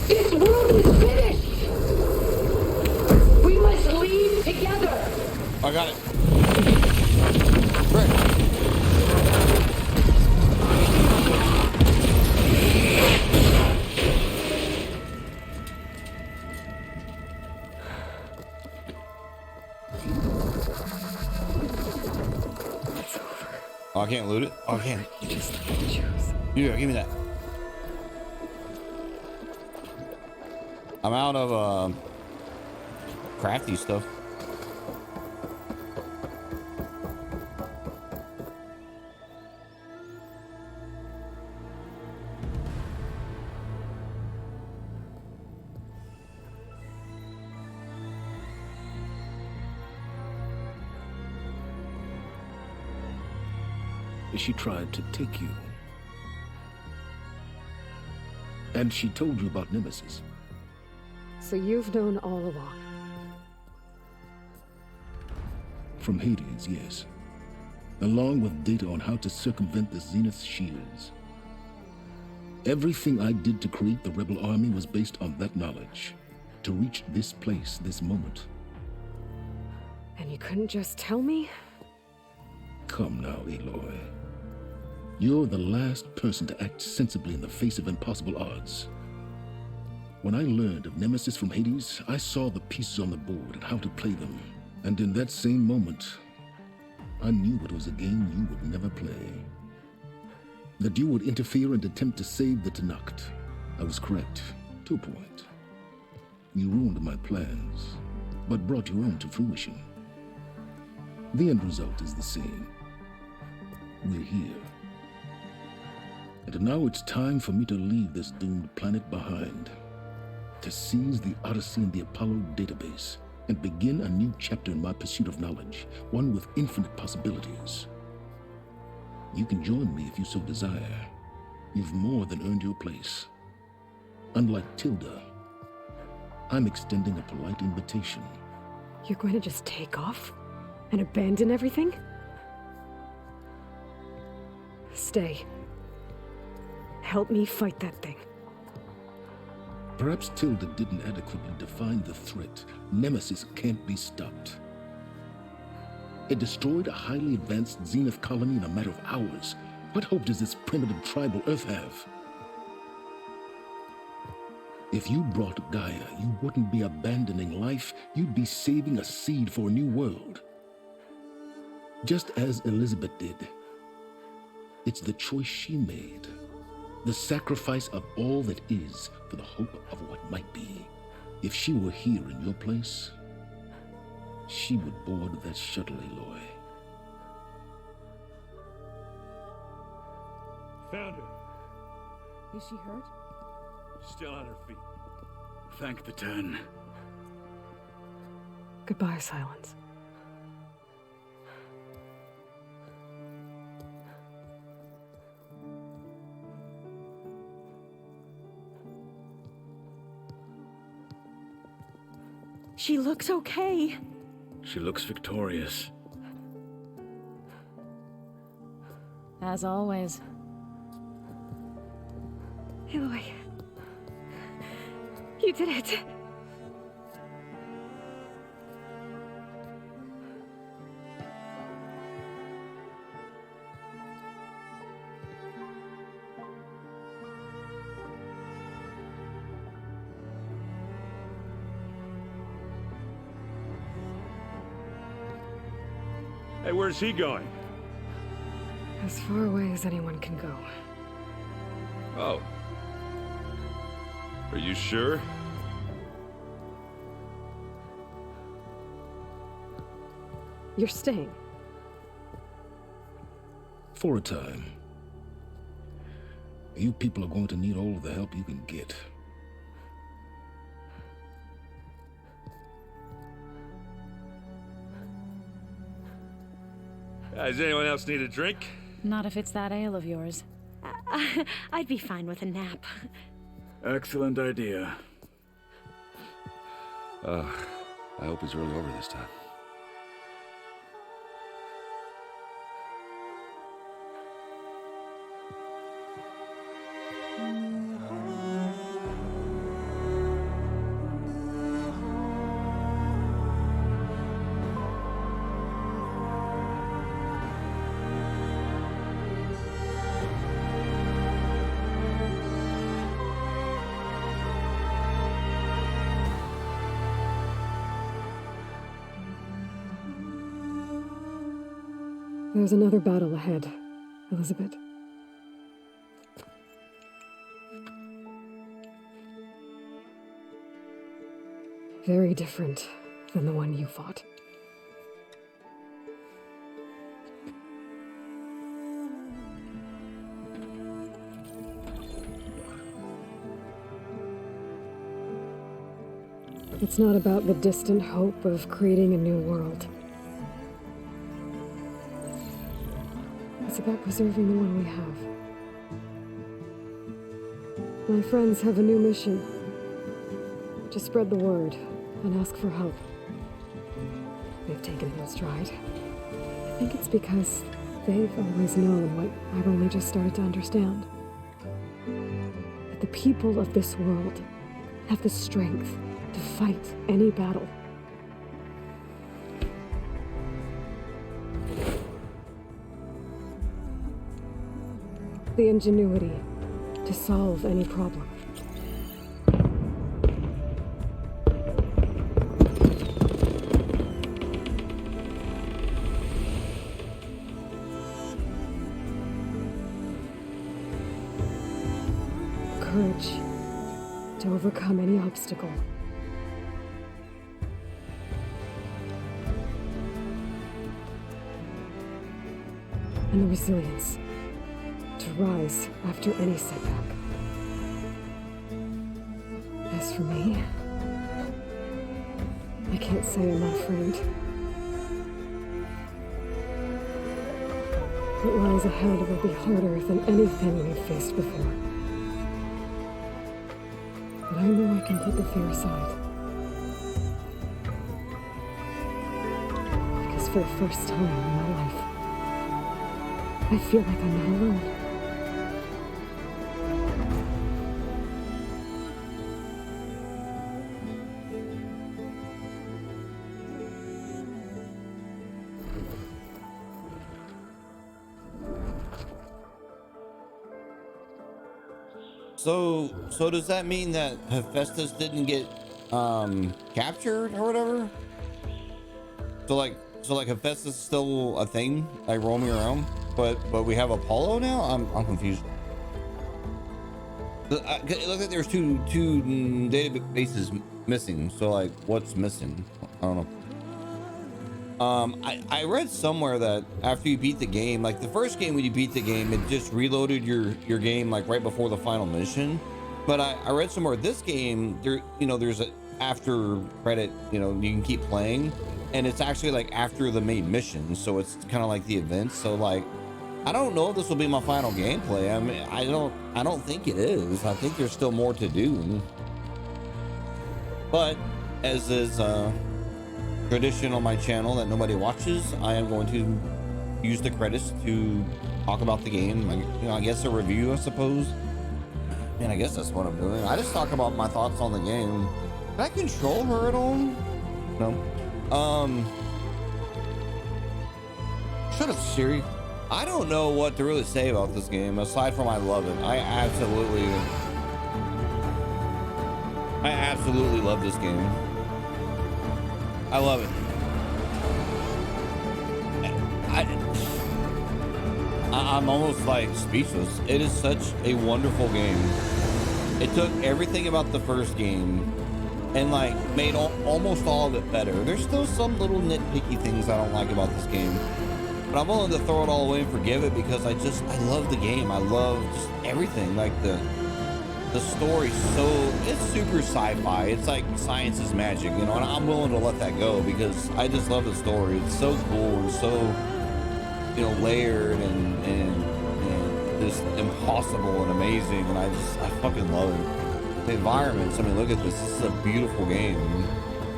This world is finished! We must leave together! I got it. Right. Oh, I can't loot it? Oh, I can't. Yeah, give me that. I'm out of crafty stuff. She tried to take you. And she told you about Nemesis. So you've known all along. From Hades, yes. Along with data on how to circumvent the Zenith shields. Everything I did to create the Rebel Army was based on that knowledge. To reach this place, this moment. And you couldn't just tell me? Come now, Aloy. You're the last person to act sensibly in the face of impossible odds. When I learned of Nemesis from Hades, I saw the pieces on the board and how to play them. And in that same moment, I knew it was a game you would never play. That you would interfere and attempt to save the Tenakth. I was correct, to a point. You ruined my plans, but brought your own to fruition. The end result is the same. We're here. And now it's time for me to leave this doomed planet behind. To seize the Odyssey and the Apollo database, and begin a new chapter in my pursuit of knowledge, one with infinite possibilities. You can join me if you so desire. You've more than earned your place. Unlike Tilda, I'm extending a polite invitation. You're going to just take off? And abandon everything? Stay. Help me fight that thing. Perhaps Tilda didn't adequately define the threat. Nemesis can't be stopped. It destroyed a highly advanced Zenith colony in a matter of hours. What hope does this primitive tribal Earth have? If you brought Gaia, you wouldn't be abandoning life, you'd be saving a seed for a new world. Just as Elizabeth did. It's the choice she made. The sacrifice of all that is for the hope of what might be. If she were here in your place, she would board that shuttle, Aloy. Found her. Is she hurt? Still on her feet. Thank the Ten. Goodbye, Silence. She looks okay. She looks victorious. As always. Aloy. You did it. Hey, where's he going? As far away as anyone can go. Oh. Are you sure? You're staying. For a time. You people are going to need all of the help you can get. Does anyone else need a drink? Not if it's that ale of yours. I'd be fine with a nap. Excellent idea. I hope he's really over this time. There's another battle ahead, Elizabeth. Very different than the one you fought. It's not about the distant hope of creating a new world. It's about preserving the one we have. My friends have a new mission. To spread the word and ask for help. They've taken it in stride. I think it's because they've always known what I've only just started to understand. That the people of this world have the strength to fight any battle. The ingenuity to solve any problem. Courage to overcome any obstacle. And the resilience to rise after any setback. As for me, I can't say I'm not afraid. What lies ahead will be harder than anything we've faced before. But I know I can put the fear aside. Because for the first time in my life, I feel like I'm not alone. So does that mean that Hephaestus didn't get captured or whatever? So like Hephaestus is still a thing, like roaming around, but we have Apollo now? I'm confused. It looks like there's two databases missing. So like, what's missing? I don't know. I read somewhere that after you beat the game, like the first game when you beat the game, it just reloaded your game like right before the final mission. But I read somewhere this game, there's a after credit, you can keep playing, and it's actually like after the main mission, so it's kind of like the events. So like, I don't know if this will be my final gameplay. I mean, I don't think it is. I think there's still more to do. But as is tradition on my channel that nobody watches, I am going to use the credits to talk about the game. I guess a review, I suppose. And I guess that's what I'm doing. I just talk about my thoughts on the game. Can I control her at all? No. Shut up, Siri. I don't know what to really say about this game aside from I love it. I absolutely love this game. I love it. I'm almost like speechless. It is such a wonderful game. It took everything about the first game and like made almost all of it better. There's still some little nitpicky things I don't like about this game, but I'm willing to throw it all away and forgive it because I love the game. I love just everything. Like the story, it's super sci-fi. It's like science is magic, and I'm willing to let that go because I just love the story. It's so cool and so you know, layered and just impossible and amazing, and I fucking love it. The environments, I mean, look at this. This is a beautiful game.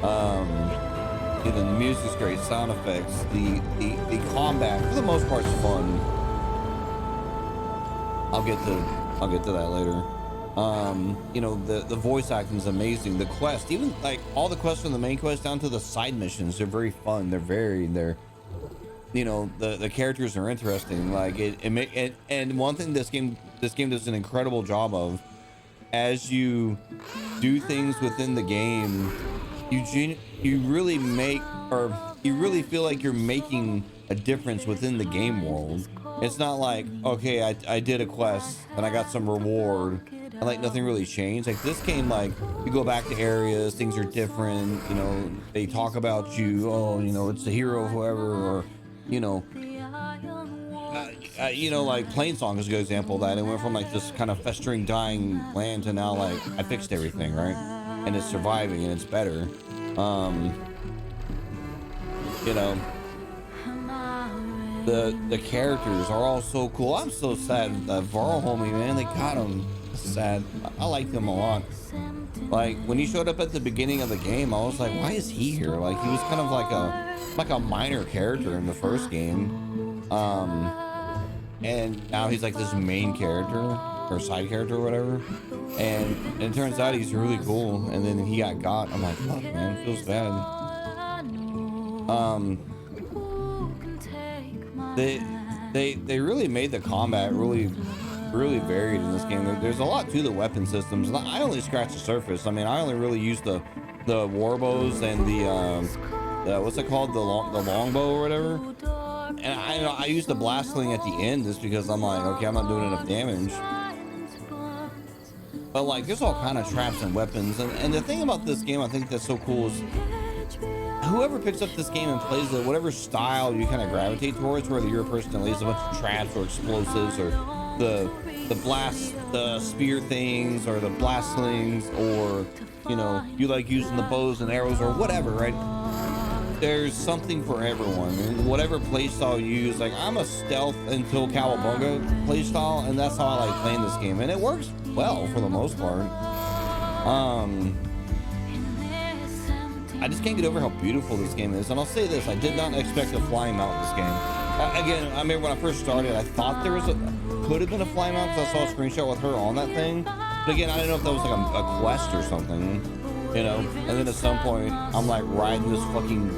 You know, the music's great, sound effects, the combat for the most part is fun. I'll get to that later. You know, the voice acting is amazing. The quest, even like all the quests from the main quest down to the side missions, they're very fun. They're varied. They're, you know, the characters are interesting. Like and one thing this game does an incredible job of, as you do things within the game, you really make, or you really feel like you're making a difference within the game world. It's not like, okay, I did a quest and I got some reward and like nothing really changed. Like this game, like you go back to areas, things are different, you know, they talk about you, oh, you know, it's the hero of whoever, or, you know, you know, like Plainsong is a good example of that. It went from like this kind of festering, dying land to now like I fixed everything, right? And it's surviving and it's better. You know, the characters are all so cool. I'm so sad that Varl homie, man, they got him. Sad. I like them a lot. Like when he showed up at the beginning of the game, I was like, why is he here? Like he was kind of like a minor character in the first game, and now he's like this main character or side character or whatever, and it turns out he's really cool. And then he got. I'm like, fuck, man, it feels bad. They really made the combat really varied in this game. There's a lot to the weapon systems. I only scratched the surface. I mean, I only really used the warbows and the what's it called, the longbow or whatever. And I used the blast sling at the end just because I'm like, okay, I'm not doing enough damage. But like, there's all kind of traps and weapons. And the thing about this game, I think that's so cool is, whoever picks up this game and plays it, whatever style you kind of gravitate towards, whether you're a person that lays a bunch of traps or explosives or the blast, the spear things, or the blast slings, or, you know, you like using the bows and arrows or whatever, right? There's something for everyone, and whatever playstyle you use. Like, I'm a stealth until Cowabunga playstyle, and that's how I like playing this game, and it works well for the most part. I just can't get over how beautiful this game is. And I'll say this, I did not expect a flying mount in this game. Again, I remember when I first started, I thought there could have been a flying mount because I saw a screenshot with her on that thing. But again, I didn't know if that was like a quest or something, you know? And then at some point, I'm like riding this fucking,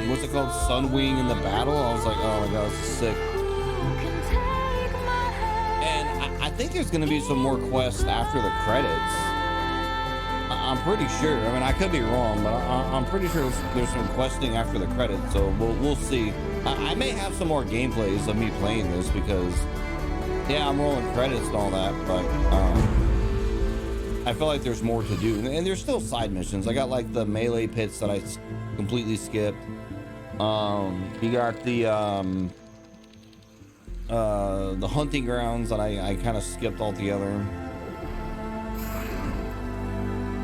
what's it called? Sunwing in the battle. I was like, oh my God, this is sick. And I think there's gonna be some more quests after the credits. I'm pretty sure. I mean, I could be wrong, but I'm pretty sure there's some questing after the credits, so we'll see. I may have some more gameplays of me playing this because, yeah, I'm rolling credits and all that, but I feel like there's more to do. And there's still side missions. I got like the melee pits that I completely skipped. You got the hunting grounds that I kind of skipped altogether.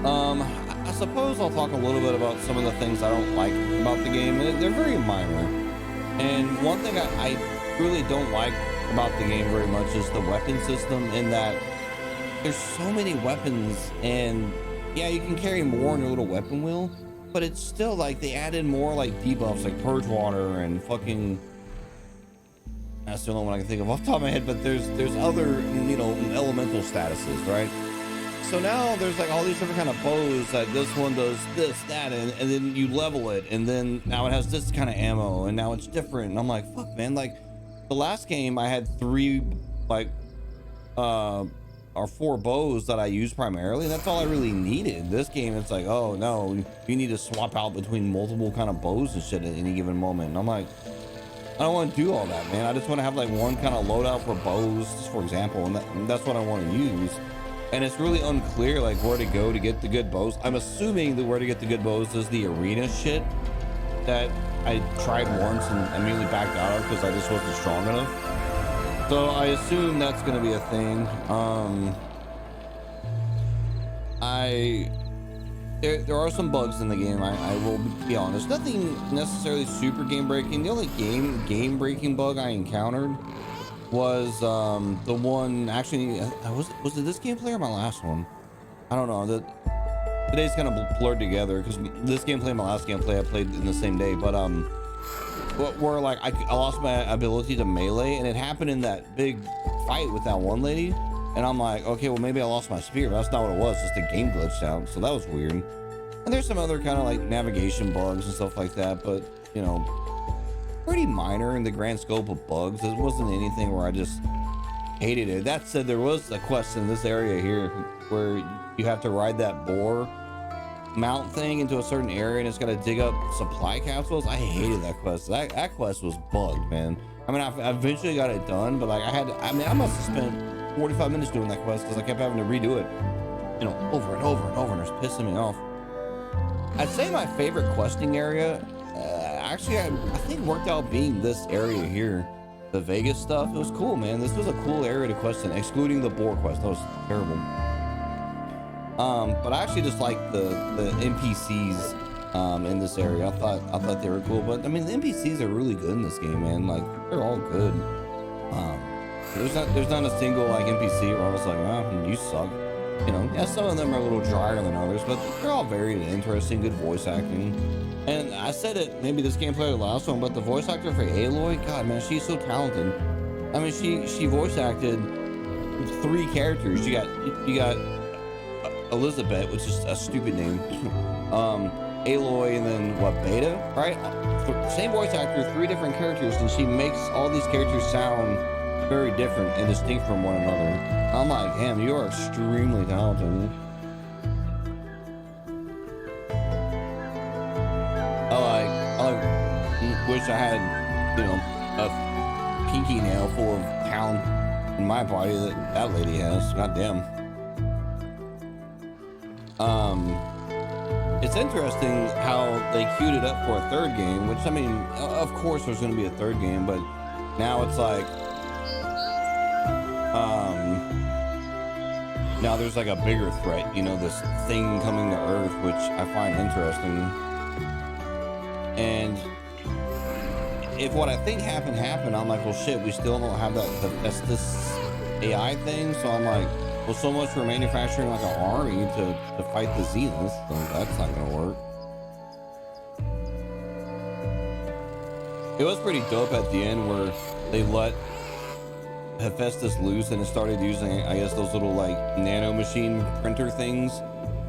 I suppose I'll talk a little bit about some of the things I don't like about the game. They're very minor. And one thing I really don't like about the game very much is the weapon system, in that there's so many weapons, and yeah, you can carry more in your little weapon wheel, but it's still like they added more like debuffs like Purge Water and fucking, that's the only one I can think of off the top of my head, but there's other, you know, elemental statuses, right? So now there's like all these different kind of bows that this one does this, that, and then you level it, and then now it has this kind of ammo, and now it's different. And I'm like, fuck, man. Like the last game, I had 3 like or 4 bows that I used primarily, and that's all I really needed. This game, it's like, oh no, you need to swap out between multiple kind of bows and shit at any given moment. And I'm like, I don't want to do all that, man. I just want to have like one kind of loadout for bows, just for example, and that's what I want to use. And it's really unclear like where to go to get the good bows. I'm assuming that where to get the good bows is the arena shit that I tried once and immediately backed out of because I just wasn't strong enough. So I assume that's going to be a thing. there are some bugs in the game. I will be honest. Nothing necessarily super game breaking. The only game breaking bug I encountered was the one. Actually, was it this gameplay or my last one? I don't know. The days kind of blurred together because this gameplay and my last gameplay I played in the same day. But where like I lost my ability to melee, and it happened in that big fight with that one lady. And I'm like, okay, well, maybe I lost my spear, but that's not what it was. Just the game glitched out. So that was weird. And there's some other kind of like navigation bugs and stuff like that, but you know, pretty minor in the grand scope of bugs. It wasn't anything where I just hated it. That said, there was a quest in this area here where you have to ride that boar mount thing into a certain area, and it's got to dig up supply capsules. I hated that quest. That quest was bugged, man. I mean, I eventually got it done, but like I must have spent 45 minutes doing that quest because I kept having to redo it, you know, over and over and over, and it was pissing me off. I'd say my favorite questing area, actually, I think worked out being this area here, the Vegas stuff. It was cool, man. This was a cool area to quest in, excluding the boar quest. That was terrible. But I actually just like the NPCs in this area. I thought they were cool, but I mean, the NPCs are really good in this game, man. Like, they're all good. There's not a single like NPC where I was like, oh, you suck. You know, yeah, some of them are a little drier than others, but they're all very interesting, good voice acting. And I said it maybe this gameplay or the last one, but the voice actor for Aloy, God, man, she's so talented. I mean, she voice acted 3 characters. You got Elizabeth, which is a stupid name. Aloy, and then what, Beta, right? Same voice actor, 3 different characters, and she makes all these characters sound very different and distinct from one another. I'm like, damn, you are extremely talented. I wish I had, you know, a pinky nail full of talent in my body that lady has. God damn. It's interesting how they queued it up for a 3rd game, which, I mean, of course there's going to be a 3rd game, but now it's like, now there's like a bigger threat, you know, this thing coming to Earth, which I find interesting. And if what I think happened, I'm like, well, shit, we still don't have that's this AI thing. So I'm like, well, so much for manufacturing like an army to fight the Zeniths. So that's not gonna work. It was pretty dope at the end where they let Hephaestus loose and it started using, I guess, those little like nano machine printer things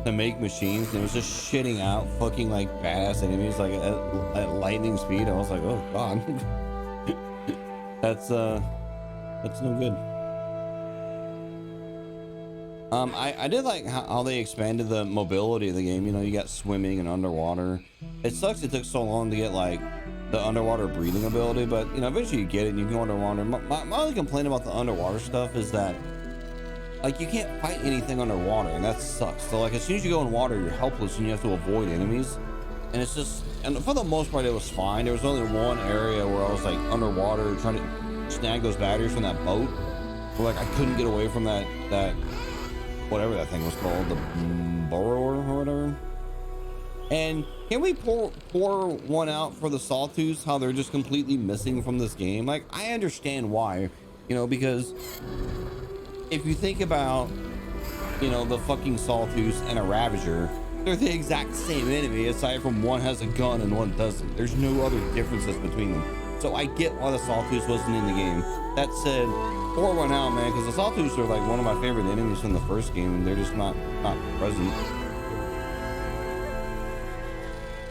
to make machines, and it was just shitting out fucking like badass enemies like at lightning speed. I was like, oh god. that's no good. I did like how they expanded the mobility of the game. You know, you got swimming and underwater. It sucks it took so long to get like the underwater breathing ability, but you know, eventually you get it and you can go underwater. My only complaint about the underwater stuff is that like you can't fight anything underwater, and that sucks. So like as soon as you go in water, you're helpless and you have to avoid enemies. And it's just, and for the most part it was fine. There was only one area where I was like underwater trying to snag those batteries from that boat, where like I couldn't get away from that whatever that thing was called, the borrower or whatever. And can we pour one out for the Sawtooths, how they're just completely missing from this game? Like, I understand why, you know, because if you think about, you know, the fucking Sawtooths and a Ravager, they're the exact same enemy, aside from one has a gun and one doesn't. There's no other differences between them. So I get why the Sawtooths wasn't in the game. That said, pour one out, man, because the Sawtooths are like one of my favorite enemies from the first game, and they're just not present.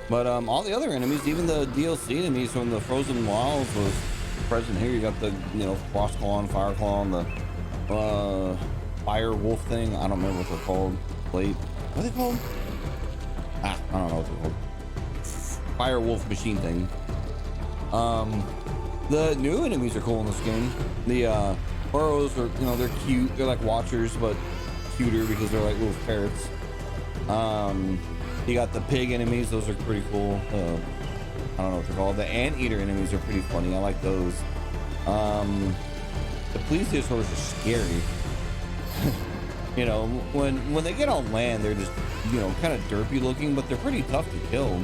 But all the other enemies, even the DLC enemies from the Frozen Wilds was present here. You got the, you know, Frostclaw and Fireclaw and the Fire Wolf thing. I don't remember what they're called. Blade. What are they called? I don't know what they're called. Fire Wolf machine thing. The new enemies are cool in this game. The burrows are, you know, they're cute. They're like Watchers, but cuter because they're like little ferrets. You got the pig enemies, those are pretty cool. I don't know what they're called. The anteater enemies are pretty funny. I like those. The plesiosaurs are scary. You know, when they get on land, they're just, you know, kind of derpy looking, but they're pretty tough to kill.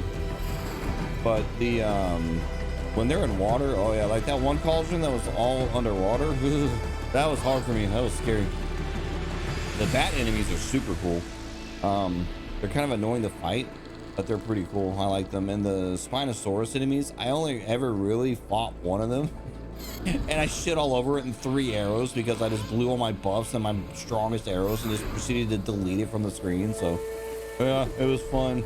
But the when they're in water, oh yeah, like that one cauldron that was all underwater, that was hard for me. That was scary. The bat enemies are super cool. They're kind of annoying to fight, but they're pretty cool. I like them. And the Spinosaurus enemies, I only ever really fought one of them. And I shit all over it in 3 arrows because I just blew all my buffs and my strongest arrows and just proceeded to delete it from the screen. So yeah, it was fun.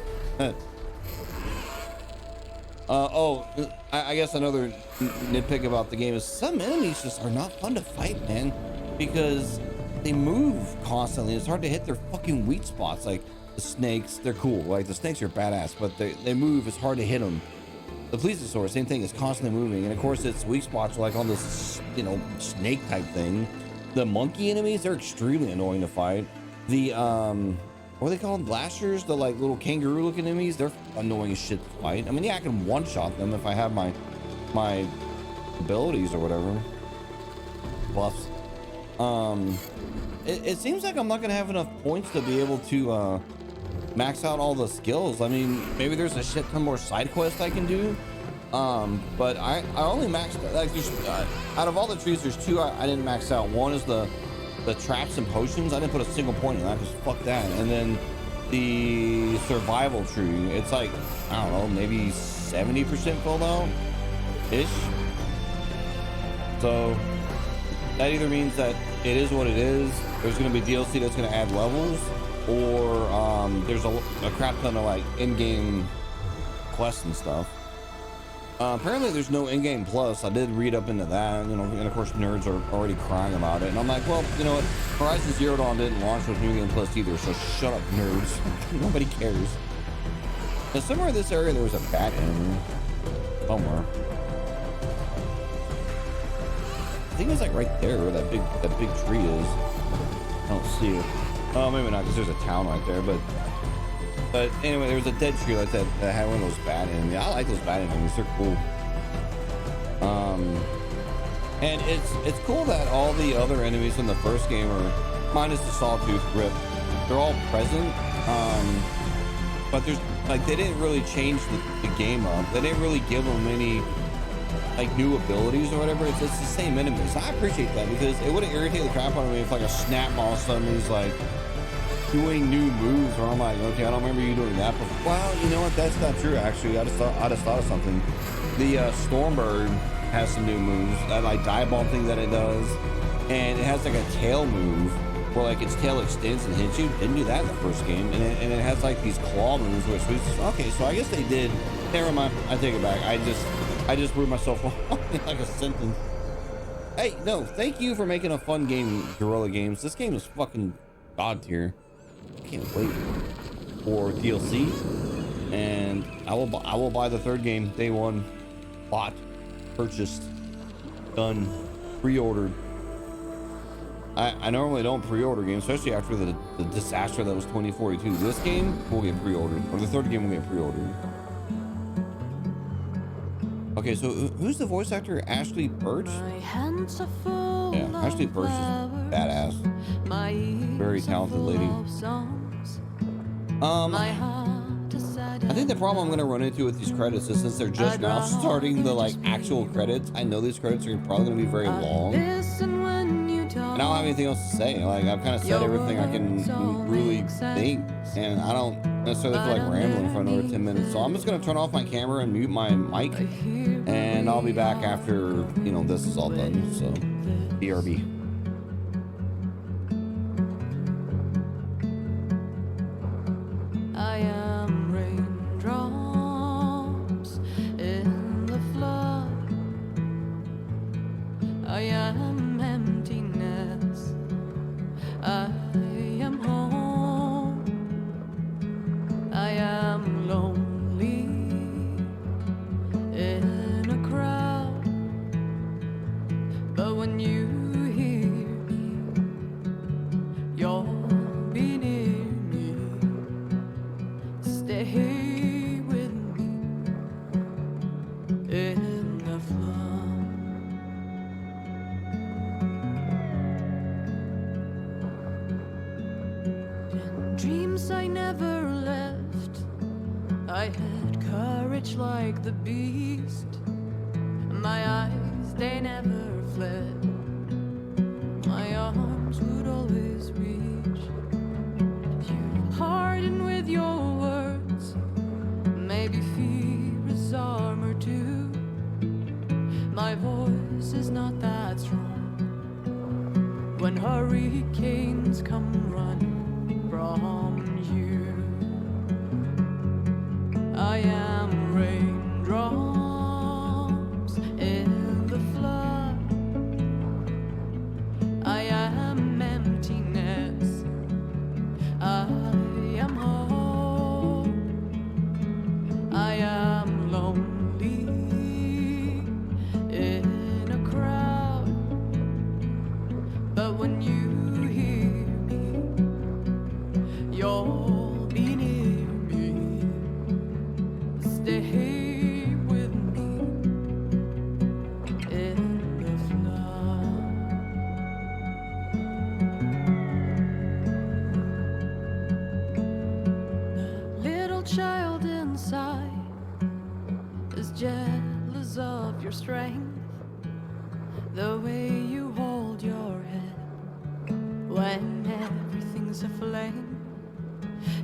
I guess another nitpick about the game is some enemies just are not fun to fight, man, because they move constantly. It's hard to hit their fucking weak spots. Like the snakes, they're cool. Like the snakes are badass, but they move. It's hard to hit them. The plesiosaur, same thing, is constantly moving, and of course its weak spots are like on this, you know, snake type thing. The monkey enemies, they're extremely annoying to fight. The what are they called? Lashers, the like little kangaroo looking enemies, they're annoying as shit to fight. I mean, yeah, I can one shot them if I have my abilities or whatever, buffs. It seems like I'm not gonna have enough points to be able to max out all the skills. I mean, maybe there's a shit ton more side quests I can do, but I only maxed like out of all the trees, there's 2 I didn't max out. One is the traps and potions. I didn't put a single point in that because fuck that. And then the survival tree, it's like, I don't know, maybe 70% filled out ish. So that either means that it is what it is, there's going to be DLC that's going to add levels, or there's a crap ton of like in-game quests and stuff. Apparently there's no in-game plus. I did read up into that, you know, and of course nerds are already crying about it. And I'm like, well, you know what? Horizon Zero Dawn didn't launch with New Game Plus either, so shut up, nerds. Nobody cares. Now, somewhere in this area there was a bat enemy. Somewhere. I think it's like right there where that big tree is. I don't see it. Oh, maybe not, because there's a town right there, but anyway, there was a dead tree like that had one of those bat enemies. I like those bat enemies, they're cool. And it's cool that all the other enemies from the first game are, minus the Sawtooth Grip, they're all present. But there's like, they didn't really change the game up. They didn't really give them any like new abilities or whatever. It's the same enemies. I appreciate that, because it would have irritated the crap out of me if like a snap all of a sudden is like doing new moves, where I'm like, okay, I don't remember you doing that before. Well, you know what? That's not true. Actually, I just thought of something. The Stormbird has some new moves. That like dive-bomb thing that it does, and it has like a tail move where like its tail extends and hits you. Didn't do that in the first game, and it has like these claw moves, which was okay. So I guess they did. Never mind. I take it back. I just proved myself wrong in like a sentence. Hey, no, thank you for making a fun game, Guerrilla Games. This game is fucking god tier. I can't wait for DLC, and I will buy the 3rd game day one. Bought, purchased, done, pre-ordered. I normally don't pre-order games, especially after the disaster that was 2042. This game will get pre-ordered, or the 3rd game will get pre-ordered. Okay, so who's the voice actor? Ashley Birch? Yeah, Ashley Birch is badass. Very talented lady. I think the problem I'm gonna run into with these credits is, since they're just now starting the like actual credits, I know these credits are probably gonna be very long. And I don't have anything else to say. Like, I've kind of said everything I can really think, and I don't necessarily feel like rambling for another 10 minutes. So I'm just gonna turn off my camera and mute my mic, and I'll be back after, you know, this is all done. So, BRB. I am raindrops in the flood. I am emptiness. I am home. I am lonely in a crowd. But when you hear times I never left. I had courage like the beast. My eyes, they never fled. My arms would always reach. You harden with your words. Maybe fear is armor too. My voice is not that strong. When hurricanes come running from you, I am raindrops in the flood. I am emptiness. I am hope. I am lonely in a crowd. But when you hear me, you'll be near me. Stay with me in the flood. The little child inside is jealous of your strength. The way you hold your head when everything's aflame.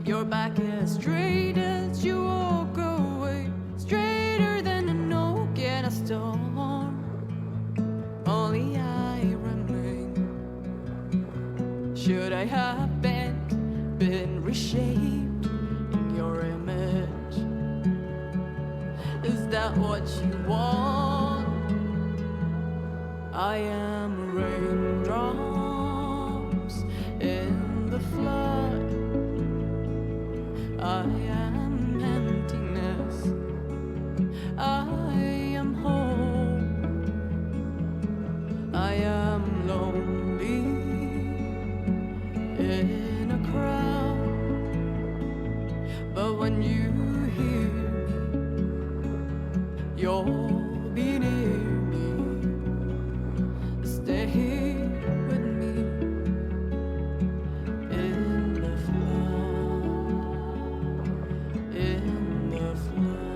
Your back as straight as you walk away, straighter than an oak in a storm. Only I remain. Should I have been reshaped in your image? Is that what you want? I am raindrops in the flood. I am emptiness. I am hope. I am lonely in a crowd. But when you hear me, you'll be near me. Stay with me in the flood, in the flood.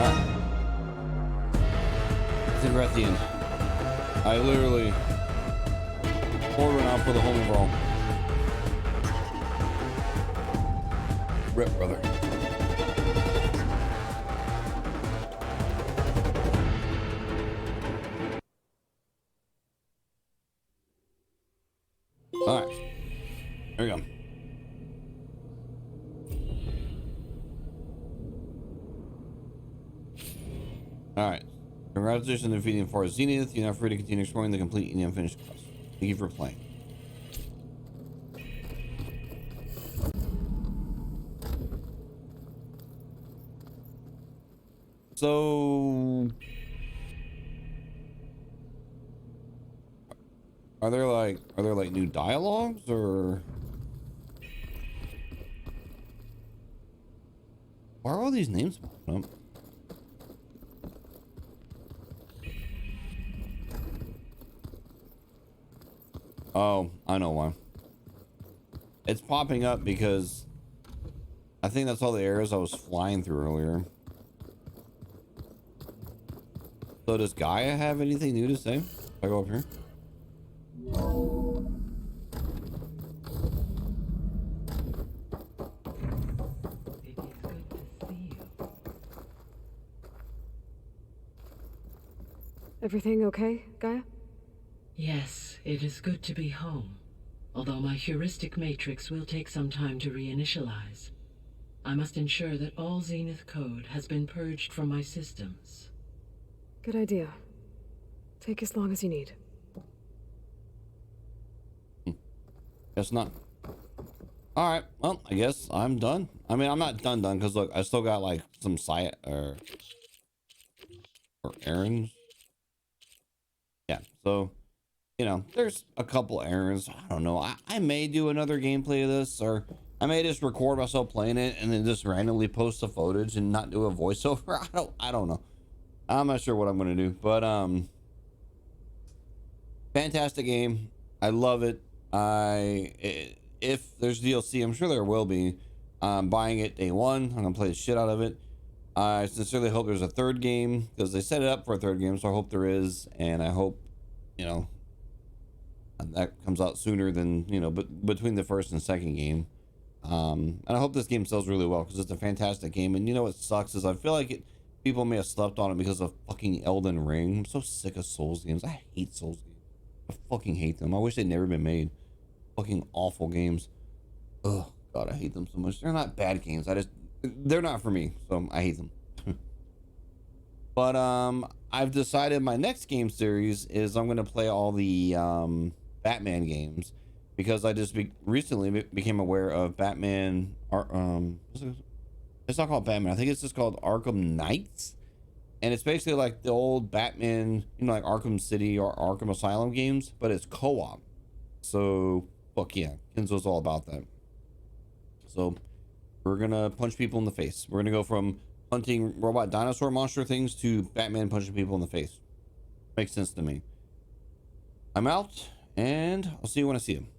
Alright. I think we're at the end. I literally poured one out for the home overall. Rip, brother. All right, there we go. All right, congratulations on defeating Forest Zenith. You're now free to continue exploring the complete and unfinished quest. Thank you for playing. So, are there like new dialogues or why are all these names popping up? Oh, I know why. It's popping up because I think that's all the areas I was flying through earlier. So does Gaia have anything new to say? If I go up here? Everything okay, Gaia? Yes, it is good to be home. Although my heuristic matrix will take some time to reinitialize. I must ensure that all Zenith code has been purged from my systems. Good idea. Take as long as you need. Guess not. Alright, well, I guess I'm done. I mean, I'm not done because look, I still got like some site or errands. Yeah, so you know, there's a couple errands. I don't know. I may do another gameplay of this, or I may just record myself playing it and then just randomly post the footage and not do a voiceover. I don't know. I'm not sure what I'm gonna do, but fantastic game. I love it. If there's DLC, I'm sure there will be. I'm buying it day one. I'm gonna play the shit out of it. I sincerely hope there's a third game because they set it up for a third game, so I hope there is, and I hope, you know, that comes out sooner than, you know, but between the first and second game. And I hope this game sells really well because it's a fantastic game. And you know what sucks is I feel like people may have slept on it because of fucking Elden Ring. I'm so sick of Souls games. I hate Souls games. I fucking hate them. I wish they'd never been made. Fucking awful games. Oh god, I hate them so much. They're not bad games. They're not for me, so I hate them. But I've decided my next game series is I'm gonna play all the Batman games because I just recently became aware of Batman. It's not called Batman. I think it's just called Arkham Knights, and it's basically like the old Batman, you know, like Arkham City or Arkham Asylum games, but it's co-op. So fuck yeah, Kenzo's all about that. So we're gonna punch people in the face. We're gonna go from hunting robot dinosaur monster things to Batman punching people in the face. Makes sense to me. I'm out, and I'll see you when I see you.